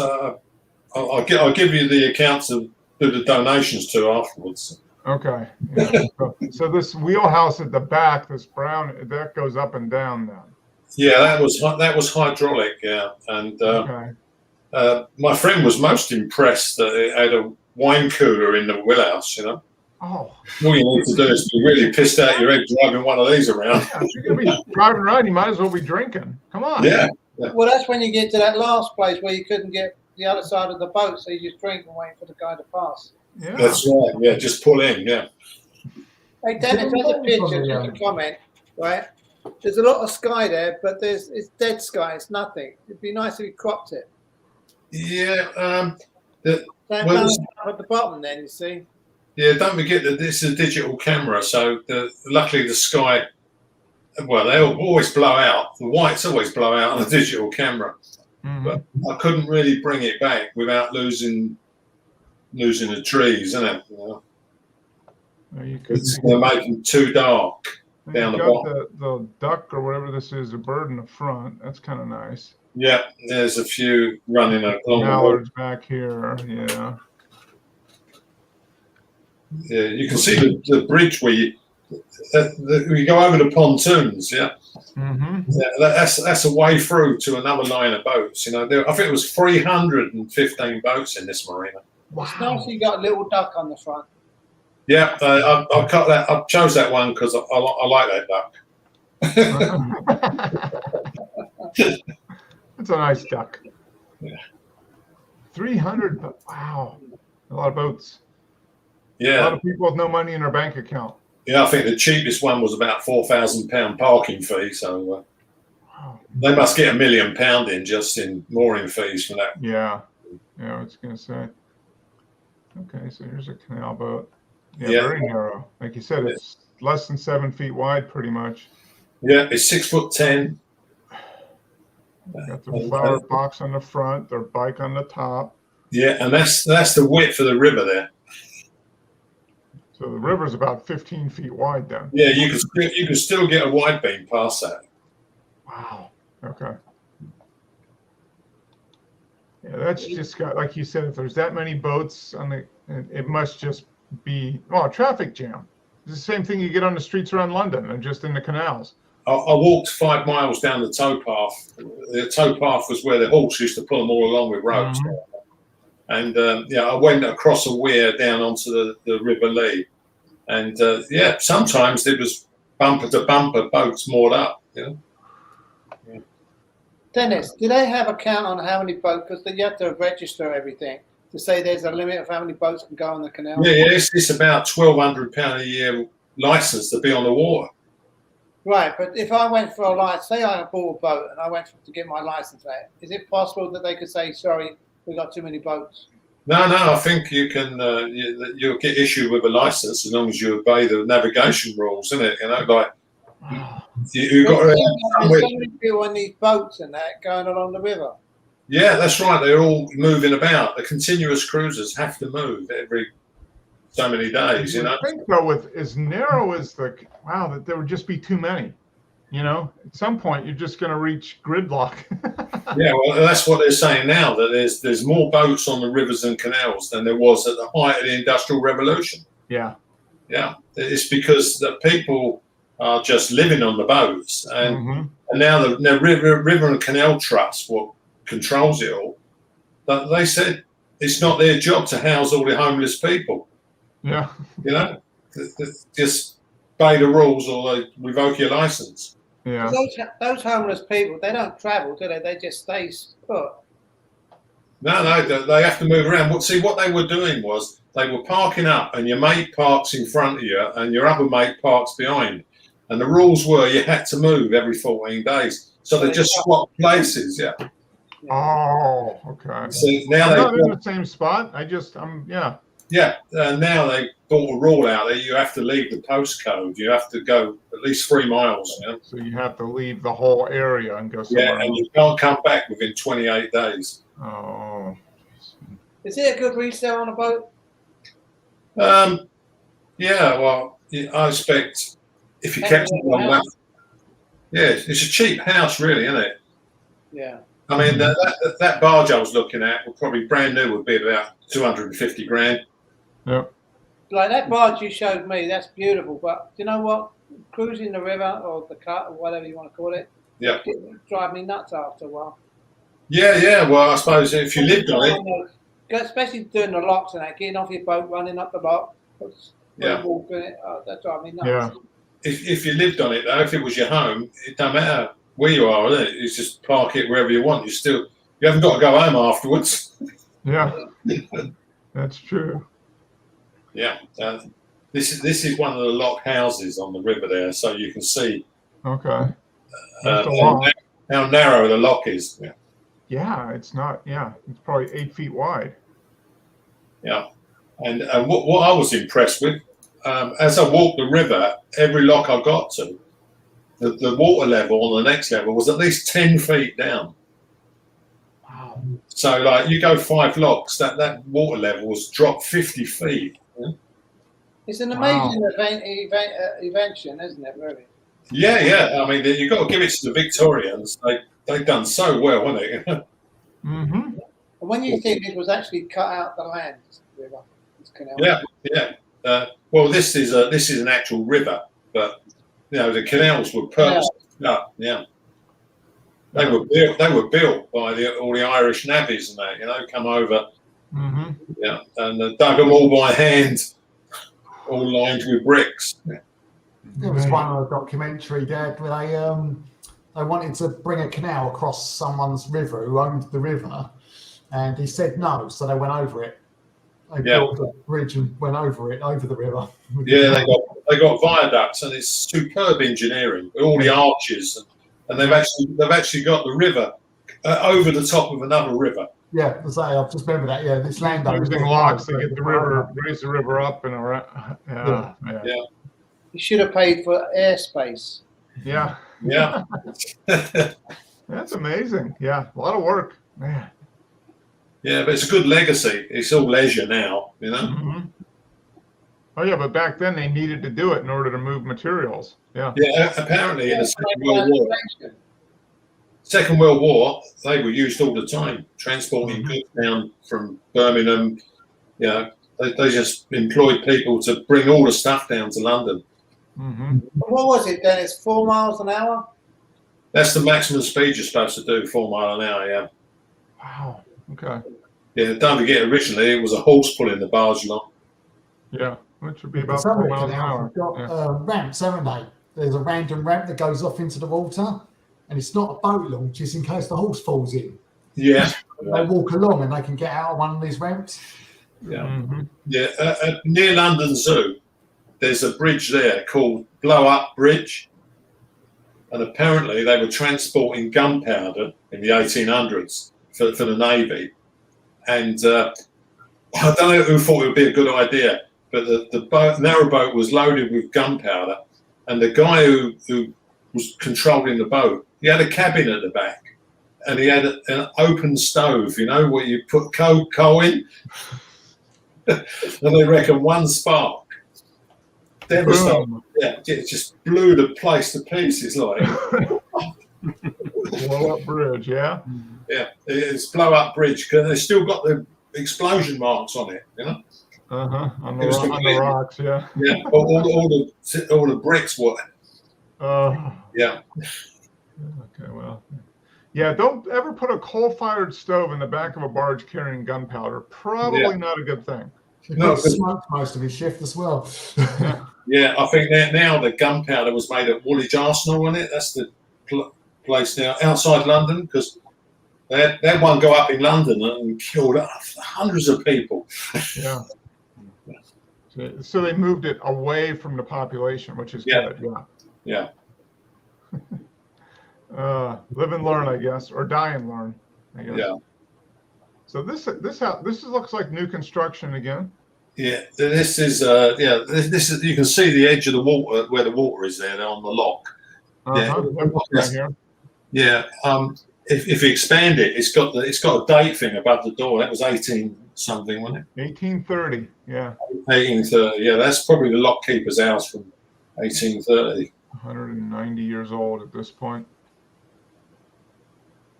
I'll give you the accounts to do the donations to afterwards. Okay. Yeah. So this wheelhouse at the back, this brown, that goes up and down then. Yeah, that was hydraulic. Yeah, and Okay. my friend was most impressed that it had a wine cooler in the wheelhouse. You know, Oh. all you need to do is be really pissed out your head driving one of these around. Yeah, if you're gonna be driving around, you might as well be drinking. Come on. Yeah, Well, that's when you get to that last place where you couldn't get the other side of the boat, so you just drink and wait for the guy to pass. Yeah. that's right. Yeah, just pull in. Yeah. Hey, Dennis, there's a picture, just a comment, right? There's a lot of sky there, but it's dead sky. It's nothing. It'd be nice if you cropped it. Yeah. That Well, at the bottom, then you see. Yeah, don't forget that this is a digital camera, so luckily the sky, well, they always blow out. The whites always blow out on a digital camera, but I couldn't really bring it back without losing the trees, isn't it? You know? It's making too dark down the bottom. The duck or whatever this is, a bird in the front. That's kind of nice. Yeah, there's a few running along the mallards back here. Yeah. Yeah, you can see the bridge where you go over the pontoons. Yeah, yeah, that's a way through to another line of boats. You know, I think it was 315 boats in this marina. Wow. It's nice you got a little duck on the front. Yeah, I cut that. I chose that one because I like that duck. It's a nice duck. Yeah. 300. Wow, a lot of boats. Yeah, a lot of people with no money in their bank account. Yeah, I think the cheapest one was about £4,000 parking fee. So they must get £1 million in just in mooring fees for that. Yeah, I was gonna say. Okay, so here's a canal boat. Yeah, very narrow. Like you said, it's less than 7 feet wide, pretty much. Yeah, it's 6'10". Got the flower box on the front, their bike on the top. Yeah, and that's the width of the river there. So the river's about 15 feet wide then. Yeah, you can still get a wide beam past that. Wow. Okay. Yeah, that's just got, like you said, if there's that many boats on the, it must just be a traffic jam. It's the same thing you get on the streets around London and just in the canals. I walked 5 miles down the towpath. The towpath was where the horse used to pull them all along with ropes. And I went across a weir down onto the River Lee. And sometimes there was bumper to bumper boats moored up, you know. Yeah. Dennis, do they have a count on how many boats? Because you have to register everything to say there's a limit of how many boats can go on the canal. Yeah, it's about £1,200 a year license to be on the water. Right, but if I went for a license, say I bought a boat and I went to get my license out, is it possible that they could say, sorry, we got too many boats? No, I think you can. You'll get issued with a license as long as you obey the navigation rules, isn't it? You know, like you've got to. There's so many people on these boats and that going along the river. Yeah, that's right. They're all moving about. The continuous cruisers have to move every so many days. You know. I think though, with as narrow as that there would just be too many. You know, at some point you're just going to reach gridlock. Yeah, well, that's what they're saying now. That there's more boats on the rivers and canals than there was at the height of the Industrial Revolution. Yeah. It's because the people are just living on the boats, and now the River and Canal Trust, what controls it all, but they said it's not their job to house all the homeless people. Yeah. You know, just obey the rules or they revoke your license. Yeah. Those homeless people, they don't travel, do they? They just stay put. No, they have to move around. See, what they were doing was they were parking up, and your mate parks in front of you, and your other mate parks behind. And the rules were you had to move every 14 days. So they just swapped places. Yeah. Oh, okay. So now I'm not in the same spot. Yeah, now they brought a rule out that you have to leave the postcode. You have to go at least 3 miles. You know? So you have to leave the whole area and go somewhere. Yeah, and you can't come back within 28 days. Oh. Is it a good resale on a boat? Yeah, well, I expect if you kept it long enough. Yeah, it's a cheap house, really, isn't it? Yeah. I mean, that barge I was looking at would probably brand new would be about 250 grand. Yep. Like that barge you showed me, that's beautiful. But do you know what? Cruising the river or the cut or whatever you want to call it, drive me nuts after a while. Yeah. Well, I suppose if you lived on it, especially doing the locks and that, getting off your boat, running up the lock, walking it, that drive me nuts. Yeah. If you lived on it though, if it was your home, it don't matter where you are, isn't it? You just park it wherever you want. You haven't got to go home afterwards. Yeah. That's true. Yeah. This is one of the lock houses on the river there, so you can see. Okay. How narrow the lock is. Yeah, it's not. Yeah, it's probably 8 feet wide. Yeah, and what I was impressed with, as I walked the river, every lock I got to, the water level on the next level was at least 10 feet down. Wow. So, like, you go 5 locks, that water level was dropped 50 feet. Yeah? It's an amazing invention, isn't it, really? Yeah. I mean, you've got to give it to the Victorians. They've done so well, haven't they? Mm-hmm. And when you think it was actually cut out the land, river, this canal. Yeah. Well, this is an actual river, but the canals were purposely cut. Yeah. They were built by all the Irish navvies and that, come over. Mm-hmm. Yeah, and dug them all by hand, all lined with bricks. Yeah. There was one on a documentary, Dad, where they wanted to bring a canal across someone's river who owned the river, and he said no, so they went over it. They built a bridge and went over the river. Yeah, they got viaducts, and it's superb engineering with all the arches, and they've actually got the river over the top of another river. Yeah, I just remember that. Yeah, this landowner using locks to get the river, raise the river up and around. Yeah. You should have paid for airspace. Yeah. That's amazing. Yeah, a lot of work, man. Yeah, but it's a good legacy. It's all leisure now, Mm-hmm. Oh yeah, but back then they needed to do it in order to move materials. Yeah. Yeah, apparently in the Second World War, they were used all the time, transporting goods down from Birmingham. They just employed people to bring all the stuff down to London. Mm-hmm. What was it then? It's 4 miles an hour? That's the maximum speed you're supposed to do, 4 miles an hour, yeah. Wow, okay. Yeah, don't forget, originally it was a horse pulling the barge along. Yeah, which would be about 4 miles an hour. Got ramps, haven't they? There's a random ramp that goes off into the water, and it's not a boat launch, it's in case the horse falls in. Yeah. They walk along and they can get out of one of these ramps. Yeah. Mm-hmm. Yeah. Near London Zoo, there's a bridge there called Blow Up Bridge. And apparently they were transporting gunpowder in the 1800s for the Navy. And I don't know who thought it would be a good idea, but the narrowboat was loaded with gunpowder, and the guy who was controlling the boat, he had a cabin at the back, and he had an open stove, you know, where you put coal in, and they reckon one spark. Devastating. Yeah, it just blew the place to pieces, like. Blow up bridge, yeah. Yeah, it's blow up bridge because they still got the explosion marks on it, you know. On the rocks, yeah. Yeah, all the bricks were. Yeah. Okay, well. Yeah, don't ever put a coal-fired stove in the back of a barge carrying gunpowder. Probably not a good thing. No, smoked most of his shift as well. Yeah, I think that now the gunpowder was made at Woolwich Arsenal, wasn't it? That's the place now outside London, because they had one go up in London and killed hundreds of people. Yeah. So they moved it away from the population, which is good. Yeah. Live and learn, I guess, or die and learn, I guess. Yeah. So this looks like new construction again. Yeah, this is this is, you can see the edge of the water where the water is there on the lock. Yeah. If you expand it, it's got a date thing above the door. That was 18 something, wasn't it? 1830. Yeah. 1830. Yeah, that's probably the lock keeper's house from 1830. 190 years old at this point.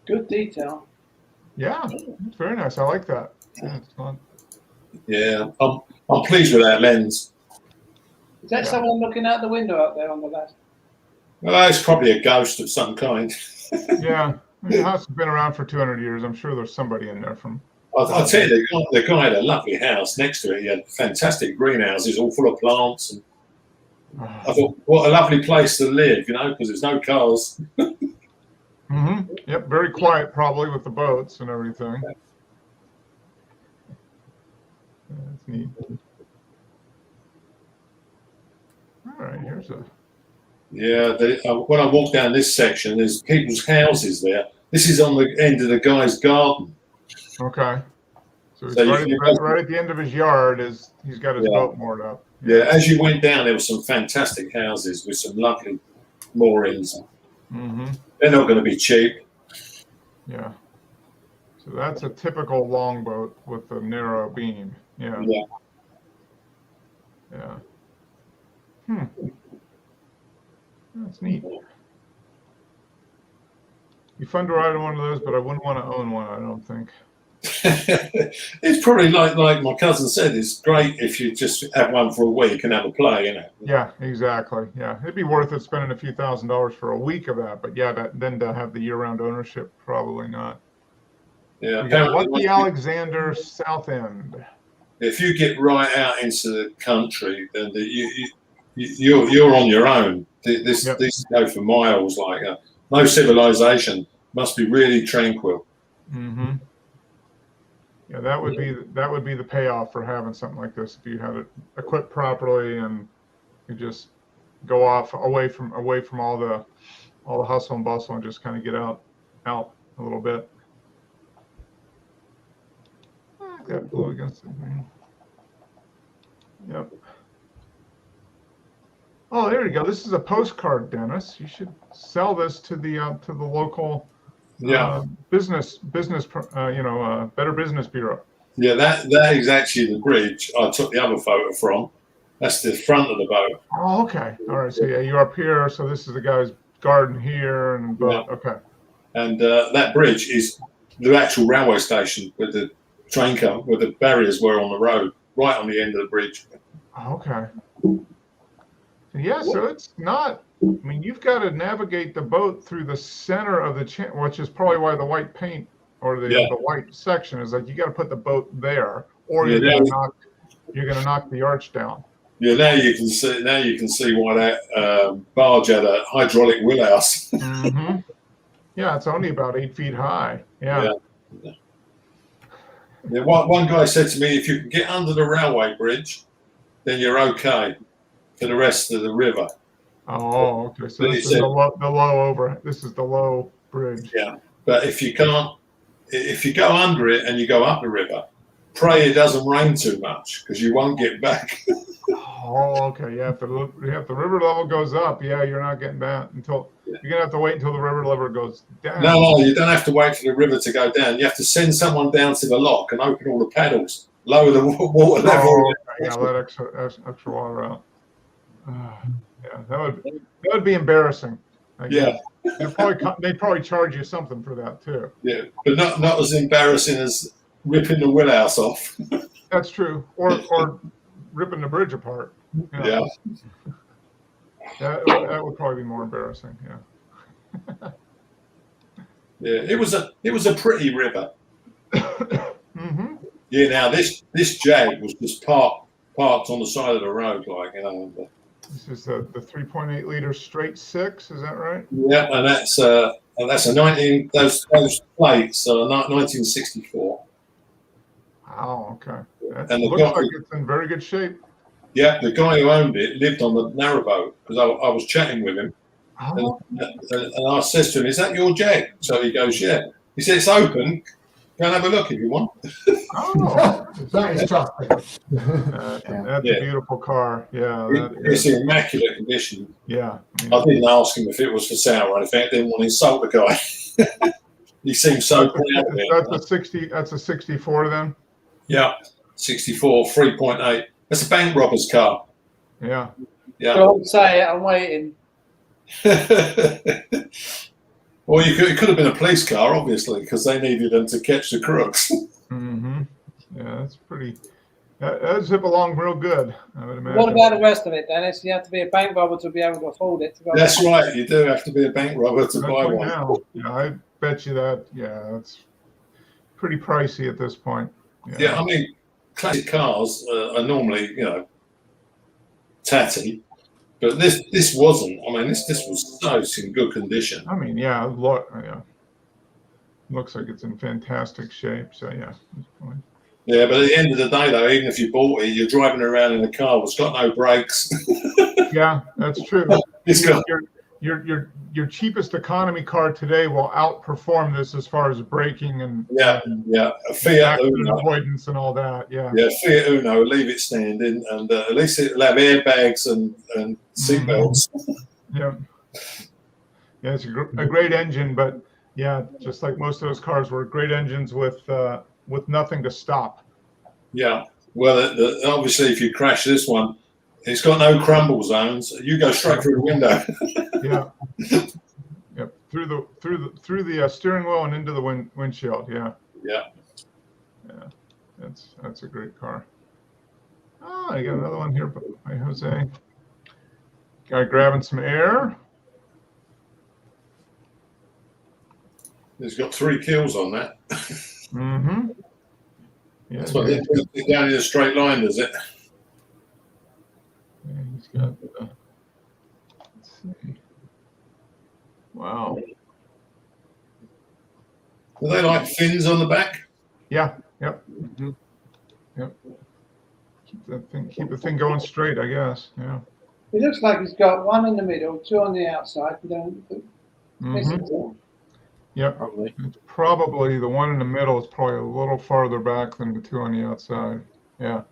Good detail. Yeah, it's very nice. I like that. Yeah, it's fun. Yeah, I'm pleased with that lens. Is that someone looking out the window up there on the left? Well, it's probably a ghost of some kind. Yeah, the house has been around for 200 years. I'm sure there's somebody in there from. I'll tell you, the guy had a lovely house next to it. He had fantastic greenhouses, all full of plants. And I thought, what a lovely place to live, you know, because there's no cars. Yep, very quiet probably with the boats and everything. That's neat. All right, here's a. Yeah, when I walk down this section, there's people's houses there. This is on the end of the guy's garden. Okay. So he's right at the end of his yard. He's got his boat moored up. Yeah, as you went down, there were some fantastic houses with some lovely moorings. They're not going to be cheap. Yeah. So that's a typical longboat with a narrow beam. Yeah. That's neat. Be fun to ride on one of those, but I wouldn't want to own one, I don't think. It's probably like my cousin said, it's great if you just have one for a week and have a play, you know. Yeah, exactly. Yeah, it'd be worth it spending a few $1,000s for a week of that, but then to have the year-round ownership, probably not. Yeah, Lucky Alexander South End. If you get right out into the country, then you're on your own. These go for miles, like no civilization. Must be really tranquil. Yeah, that would be the payoff for having something like this. If you had it equipped properly and you just go off away from all the hustle and bustle and just kind of get out a little bit. That blue against the green. Yep. Oh, there you go. This is a postcard, Dennis. You should sell this to the local business Better Business Bureau. Yeah, that is actually the bridge I took the other photo from. That's the front of the boat. Oh, okay. All right. So yeah, you're up here. So this is the guy's garden here, and boat. Okay. And that bridge is the actual railway station with the train come, where the barriers were on the road, right on the end of the bridge. Okay. Yeah, so it's not. I mean, you've got to navigate the boat through the center of the channel, which is probably why the white paint or the white section is like you got to put the boat there, or you're going to knock the arch down. Yeah, now you can see why that barge had a hydraulic wheelhouse. Yeah, it's only about 8 feet high. Yeah. One guy said to me, if you can get under the railway bridge, then you're okay for the rest of the river. Oh, okay. So this is the low This is the low bridge. Yeah, but if you can't, if you go under it and you go up the river, pray it doesn't rain too much because you won't get back. Oh, okay. Yeah, if the river level goes up, yeah, you're not getting back until you're gonna have to wait until the river level goes down. No, you don't have to wait for the river to go down. You have to send someone down to the lock and open all the paddles, lower the water level. Oh, okay. Yeah, let extra water out. Yeah, that would be embarrassing. Yeah, they'd probably charge you something for that too. yeah, but not as embarrassing as ripping the wheelhouse off. That's true. Or ripping the bridge apart. Yeah. That would probably be more embarrassing. Yeah. Yeah, it was a pretty river. Mm-hmm. Yeah. Now this Jag was just parked on the side of the road, like, you know. This is the 3.8 liter straight six. Is that right? Yeah, and that's a those plates are 1964. Wow. Okay. That And the looks guy- like it's in very good shape. Yeah, the guy who owned it lived on the narrowboat because I was chatting with him, Oh, and I says to him, "Is that your Jag?" So he goes, "Yeah." He said, "It's open. Go and have a look if you want." oh. That is trusting. That's a beautiful car. Yeah. It's in immaculate condition. Yeah. I didn't ask him if it was for sale or anything. I didn't want to insult the guy. He seemed so proud of it. That's a 60. That's a 64 then. Yeah, 64, 3.8. That's a bank robber's car. Yeah. Yeah. Don't say it. I'm waiting. Well, it could have been a police car, obviously, because they needed them to catch the crooks. Mm-hmm. Yeah, that's pretty. That zip along real good, I would imagine. What about the rest of it, Dennis? You have to be a bank robber to be able to afford it. That's right. You do have to be a bank robber to buy Especially one. now. Yeah, I bet you that. Yeah, it's pretty pricey at this point. Yeah, I mean, classic cars are normally, you know, tatty, but this wasn't. I mean, this was so in good condition. I mean, yeah, look, yeah, looks like it's in fantastic shape. So yeah, it's fine. Yeah, but at the end of the day, though, even if you bought it, you're driving around in a car that's got no brakes. Yeah, that's true. It's got Your cheapest economy car today will outperform this as far as braking and yeah, a Fiat accident Uno. avoidance and all that. Yeah. Yeah, Fiat Uno, leave it standing, and at least it'll have airbags and seatbelts. Yeah. Yeah, it's a great engine, but yeah, just like most of those cars were great engines with nothing to stop. Yeah. Well, obviously, if you crash this one, it's got no crumble zones. You go straight through the window. Yeah. Yep. Through the steering wheel and into the windshield. Yeah. Yeah. Yeah. That's a great car. Oh, I got another one here by Jose. Guy grabbing some air. It's got 3 kills on that. Mm-hmm. Yeah, That's what they put it down in a straight line, does it? yeah, he's got. Let's see. Wow. Do they like fins on the back? Yeah. Yep. Mm-hmm. Yep. Keep the thing going straight, I guess. Yeah. It looks like he's got one in the middle, 2 on the outside. Mm-hmm. Yep. Probably. It's probably the one in the middle is probably a little farther back than the 2 on the outside. Yeah.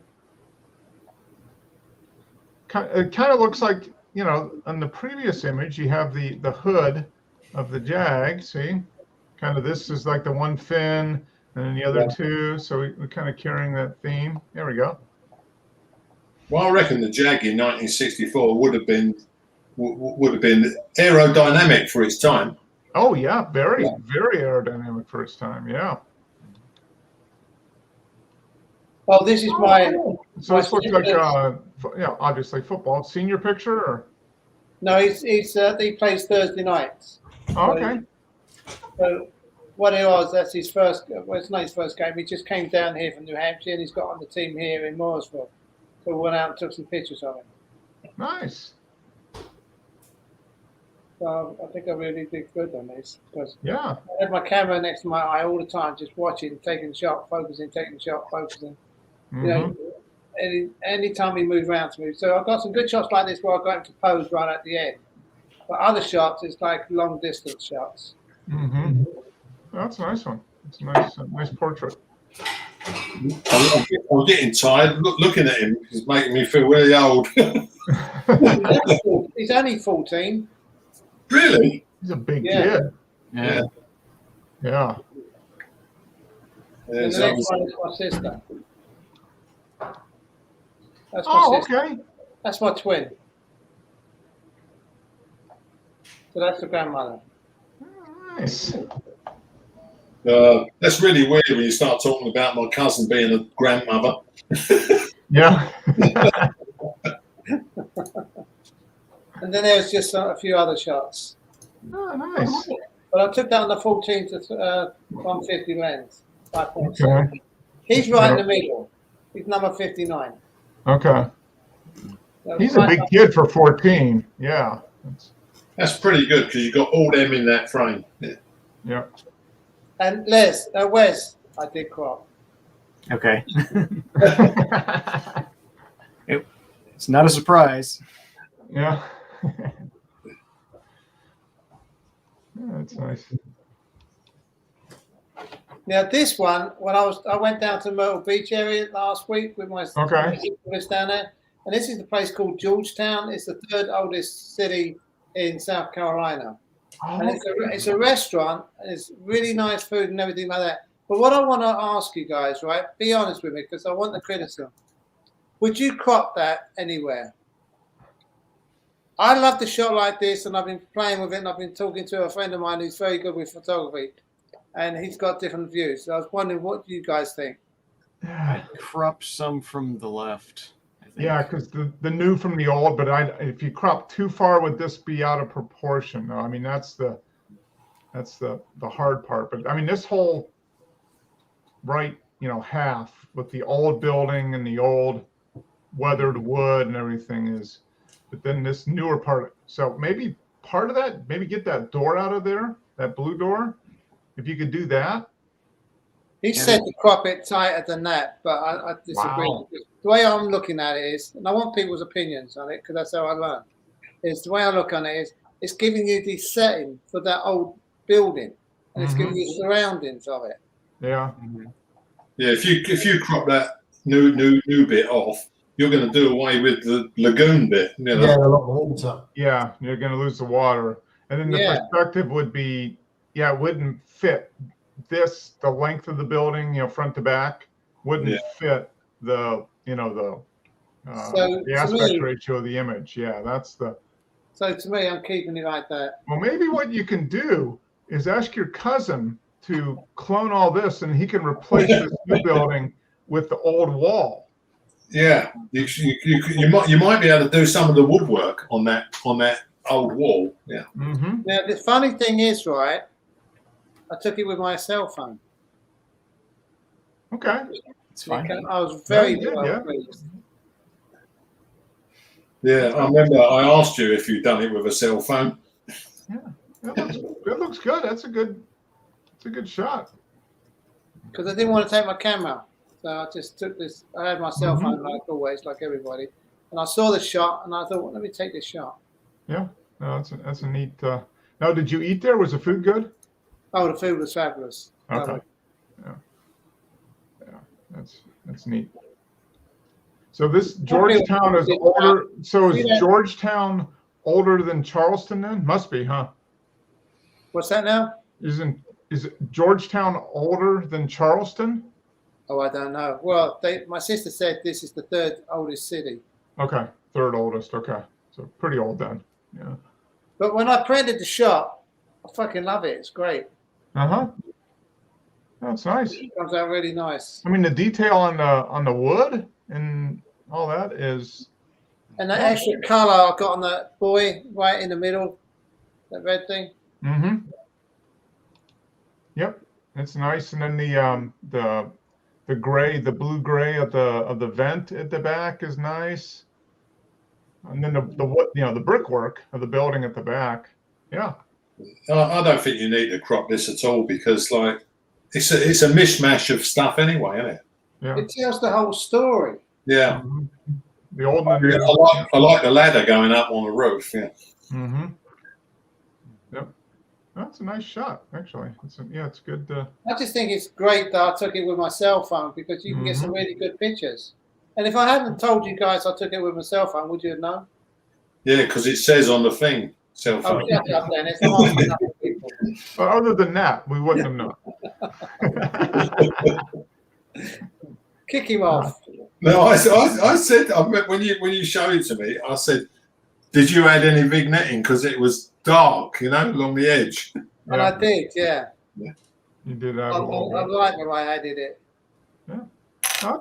It kind of looks like, you know, on the previous image, you have the hood of the Jag. See, kind of this is like the one fin, and then the other 2. So we're kind of carrying that theme. There we go. Well, I reckon the Jag in 1964 would have been aerodynamic for its time. Oh yeah, very aerodynamic for its time. Yeah. Oh, this is my. So this looks like, yeah, obviously football. Senior picture, or? No, he plays Thursday nights. Oh, okay. So what it was, that's his first. Well, it's not his first game. He just came down here from New Hampshire, and he's got on the team here in Mooresville. So we went out and took some pictures of him. Nice. So I think I really did good on this because Yeah. I had my camera next to my eye all the time, just watching, taking shot, focusing, taking shot, focusing. Mm-hmm. You know, any time he moved around to me. So I've got some good shots like this where I got him to pose right at the end. But other shots, it's like long distance shots. Mm-hmm. That's a nice one. It's a nice portrait. I'm getting tired. Looking at him is making me feel really old. He's only 14. Really? He's a big Yeah. kid. Yeah. Yeah. And the So next one is my sister. That's my Oh, sister. okay. That's my twin. So that's the grandmother. Nice. that's really weird when you start talking about my cousin being a grandmother. Yeah. And then there's just a few other shots. Oh, nice. But I took that on the 14 to 150 lens. 5.7. Okay. He's right in the middle. He's number 59. Okay. So He's a big kid for 14. Yeah. That's pretty good because you got all them in that frame. Yeah. And Wes, I did crop. Okay. It's not a surprise. Yeah. Yeah, that's nice. Now this one, when I went down to Myrtle Beach area last week with my was down there, and this is the place called Georgetown. It's the third oldest city in South Carolina, and it's a restaurant. And it's really nice food and everything like that. But what I want to ask you guys, right? Be honest with me, because I want the criticism. Would you crop that anywhere? I love the shot like this, and I've been playing with it, and I've been talking to a friend of mine who's very good with photography, and he's got different views. So I was wondering, what do you guys think? I'd crop some from the left. I think. Yeah, because the new from the old, but if you crop too far, would this be out of proportion? No, I mean that's the hard part. But I mean this whole right, half with the old building and the old weathered wood and everything is, but then this newer part. So maybe part of that, maybe get that door out of there, that blue door. If you could do that. He said to crop it tighter than that, but I disagree. Wow. The way I'm looking at it is, and I want people's opinions on it because that's how I learn, is the way I look on it is, it's giving you the setting for that old building, and it's giving you surroundings of it. Yeah. Yeah, if you crop that new bit off, you're going to do away with the lagoon bit. Yeah, a lot of water. Yeah, you're going to lose the water. And then the perspective would be, it wouldn't fit the length of the building, front to back, wouldn't fit the aspect ratio of the image. Yeah, that's the. So to me, I'm keeping it like that. Well, maybe what you can do is ask your cousin to clone all this, and he can replace this new building with the old wall. Yeah, you might be able to do some of the woodwork on that old wall. Yeah. Mm-hmm. Now the funny thing is, right? I took it with my cell phone. Okay. It's fine. I was very good, pleased. Yeah, I remember I asked you if you'd done it with a cell phone. Yeah, that looks good. That's a good shot. Because I didn't want to take my camera. So I just took this. I had my cell phone like always, like everybody. And I saw the shot and I thought, well, let me take this shot. Yeah, no, that's a neat. Now, did you eat there? Was the food good? Oh, the food was fabulous. Okay. Yeah, that's neat. So this Georgetown is older. So is Georgetown older than Charleston then? Must be, huh? What's that now? Is Georgetown older than Charleston? Oh, I don't know. Well, my sister said this is the third oldest city. Okay, third oldest. Okay, so pretty old then. Yeah. But when I printed the shot, I fucking love it. It's great. That's nice. It comes out really nice. I mean, the detail on the wood and all that is. And that extra color I got on that boy right in the middle, that red thing. Mm-hmm. Yep, it's nice. And then the gray, the blue gray of the vent at the back is nice. And then the brickwork of the building at the back. Yeah. I don't think you need to crop this at all because it's a mishmash of stuff anyway, isn't it? Yeah. It tells the whole story. Yeah. Mm-hmm. The old one. I like the ladder going up on the roof. Yeah. Mm-hmm. Yep. That's a nice shot, actually. It's good. I just think it's great that I took it with my cell phone because you can get some really good pictures. And if I hadn't told you guys I took it with my cell phone, would you have known? Yeah, because it says on the thing, cell phone. Oh, shut up, Dennis. I'm asking other people. But other than that, we wouldn't have known. Kick him off. No, I said when you showed it to me, I said, did you add any vignetting because it was dark, along the edge? And I did, yeah. You did that. I like the way I did it. Yeah. Oh,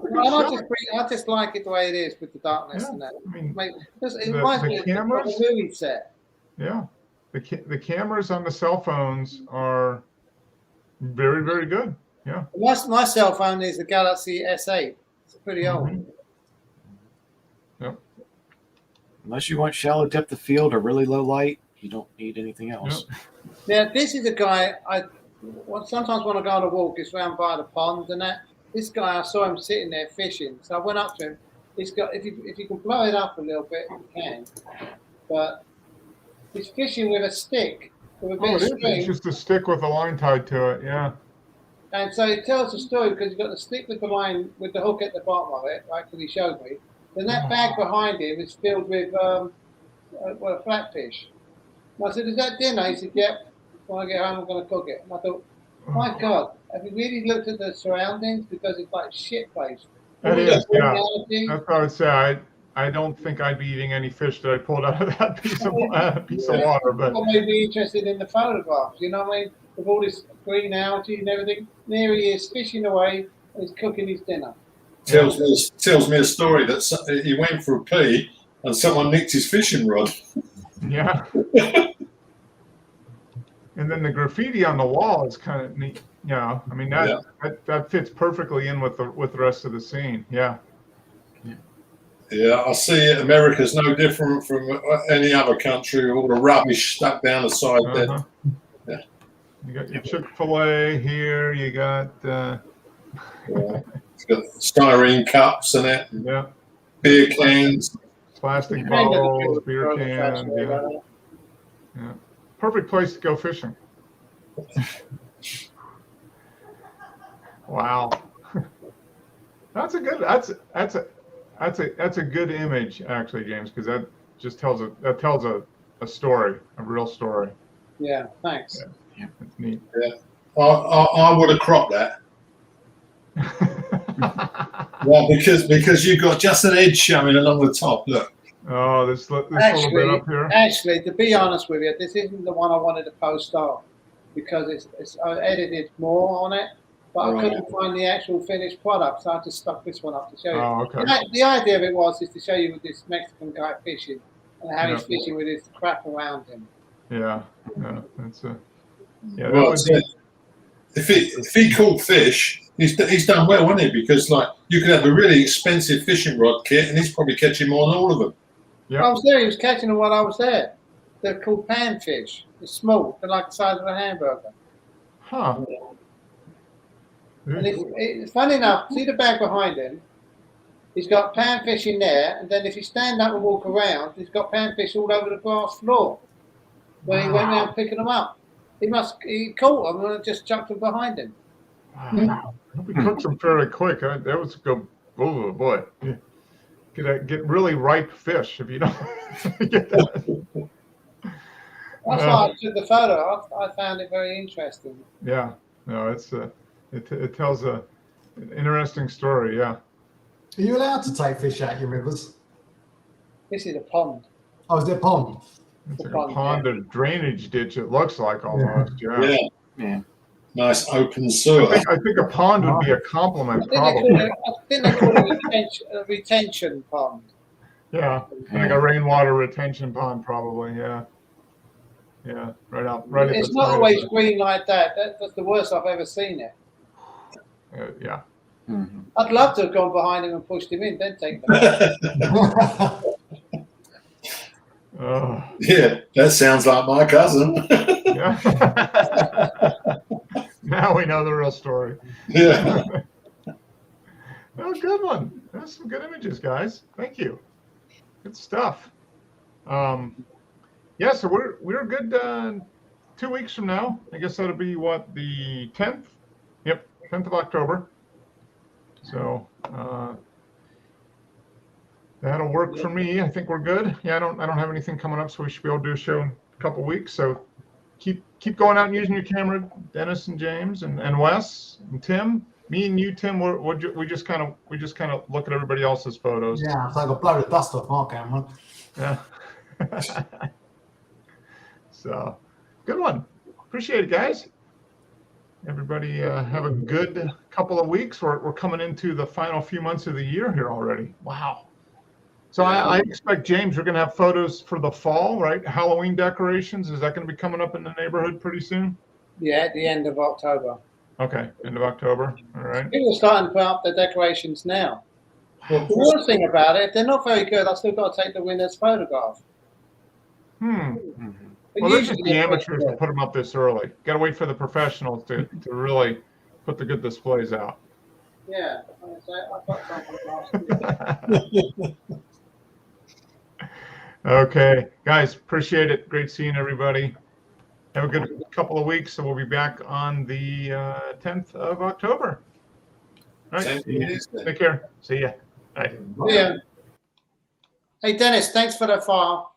I just like it the way it is with the darkness and that. I mean, it reminds me of the movie set. Yeah. The cameras on the cell phones are very, very good. Yeah. My cell phone is the Galaxy S8. It's pretty old. Yep. Unless you want shallow depth of field or really low light, you don't need anything else. Yep. Now, this is a guy sometimes when I go on a walk, it's round by the pond and that. This guy, I saw him sitting there fishing, so I went up to him. He's got if you can blow it up a little bit, you can. But he's fishing with a stick with a bit of string. It's just a stick with a line tied to it. Yeah. And so he tells the story because he's got the stick with the line with the hook at the bottom of it, right? Because he showed me. Then that bag behind him is filled with a flatfish. And I said, "Is that dinner?" He said, "Yep. When I get home, I'm going to cook it." And I thought, my God, have you really looked at the surroundings? Because it's like shit place. It is, yeah. That's what I would say. I don't think I'd be eating any fish that I pulled out of that piece of water. But people may be interested in the photographs. You know what I mean? With all this green algae and everything. There he is fishing away and he's cooking his dinner. Tells me a story that he went for a pee and someone nicked his fishing rod. Yeah. And then the graffiti on the wall is kind of neat. Yeah, I mean that fits perfectly in with the rest of the scene. Yeah. Yeah, I see America's no different from any other country. All the rubbish stuck down the side there. Yeah. You got your Chick-fil-A here. You got. It's got styrene cups and that. Yeah. Beer cans. Plastic bottles, beer cans. Yeah. Perfect place to go fishing. Wow. That's a good image actually, James, because that just tells a story, a real story. Yeah, thanks. Yeah, it's neat. Yeah. I would have cropped that. Well, because you've got just an edge showing along the top. Look. Oh, this little bit up here. Actually, to be honest with you, this isn't the one I wanted to post off because I edited more on it, but I couldn't find the actual finished product, so I just stuck this one up to show you. Oh, okay. The idea of it is to show you with this Mexican guy fishing and how he's fishing with his crap around him. Yeah, that's a. Yeah, well, if he caught fish, he's done well, hasn't he? Because like you could have a really expensive fishing rod kit, and he's probably catching more than all of them. Yeah. I was there. He was catching them while I was there. They're called panfish. They're small. They're like the size of a hamburger. Huh. And it's funny enough. See the bag behind him? He's got panfish in there, and then if you stand up and walk around, he's got panfish all over the grass floor. When he went around picking them up, he caught them and just chucked them behind him. Wow. We cooked them fairly quick. That was good. Oh boy. Yeah. Get really ripe fish if you don't get that. That's why I took the photo. I found it very interesting. Yeah, no, it tells an interesting story. Yeah. Are you allowed to take fish out of your rivers? This is a pond. Oh, is it a pond? It's like a pond or drainage ditch. It looks like almost. Yeah. Nice open sewer. I think a pond would be a compliment, probably. I think they call it a retention pond. Yeah, like a rainwater retention pond, probably. Yeah. Yeah, right. It's not always green like that. That's the worst I've ever seen it. Yeah. Mm-hmm. I'd love to have gone behind him and pushed him in, then take them out. Yeah, that sounds like my cousin. Yeah. Now we know the real story. Yeah. Oh, good one. That's some good images, guys. Thank you. Good stuff. Yeah, so we're good 2 weeks from now. I guess that'll be what, the 10th? Yep, 10th of October. So that'll work for me. I think we're good. Yeah, I don't have anything coming up, so we should be able to do a show in a couple weeks. So keep going out and using your camera, Dennis and James and Wes and Tim. Me and you, Tim, we just kind of look at everybody else's photos. Yeah, so I got blow the dust off my camera. Yeah. So, good one. Appreciate it, guys. Everybody have a good couple of weeks. We're coming into the final few months of the year here already. Wow. So I expect, James, we're going to have photos for the fall, right? Halloween decorations. Is that going to be coming up in the neighborhood pretty soon? Yeah, at the end of October. Okay, end of October. All right. People are starting to put up the decorations now. The worst thing about it, if they're not very good, I've still got to take the winner's photograph. But Well, there's just usually the they're pretty amateurs to good. put them up this early. Got to wait for the professionals to really put the good displays out. Yeah, I've got something last year. Okay, guys, appreciate it. Great seeing everybody. Have a good couple of weeks, so we'll be back on the 10th of October. All right, take care. See ya. Bye. Yeah. Hey, Dennis, thanks for the file.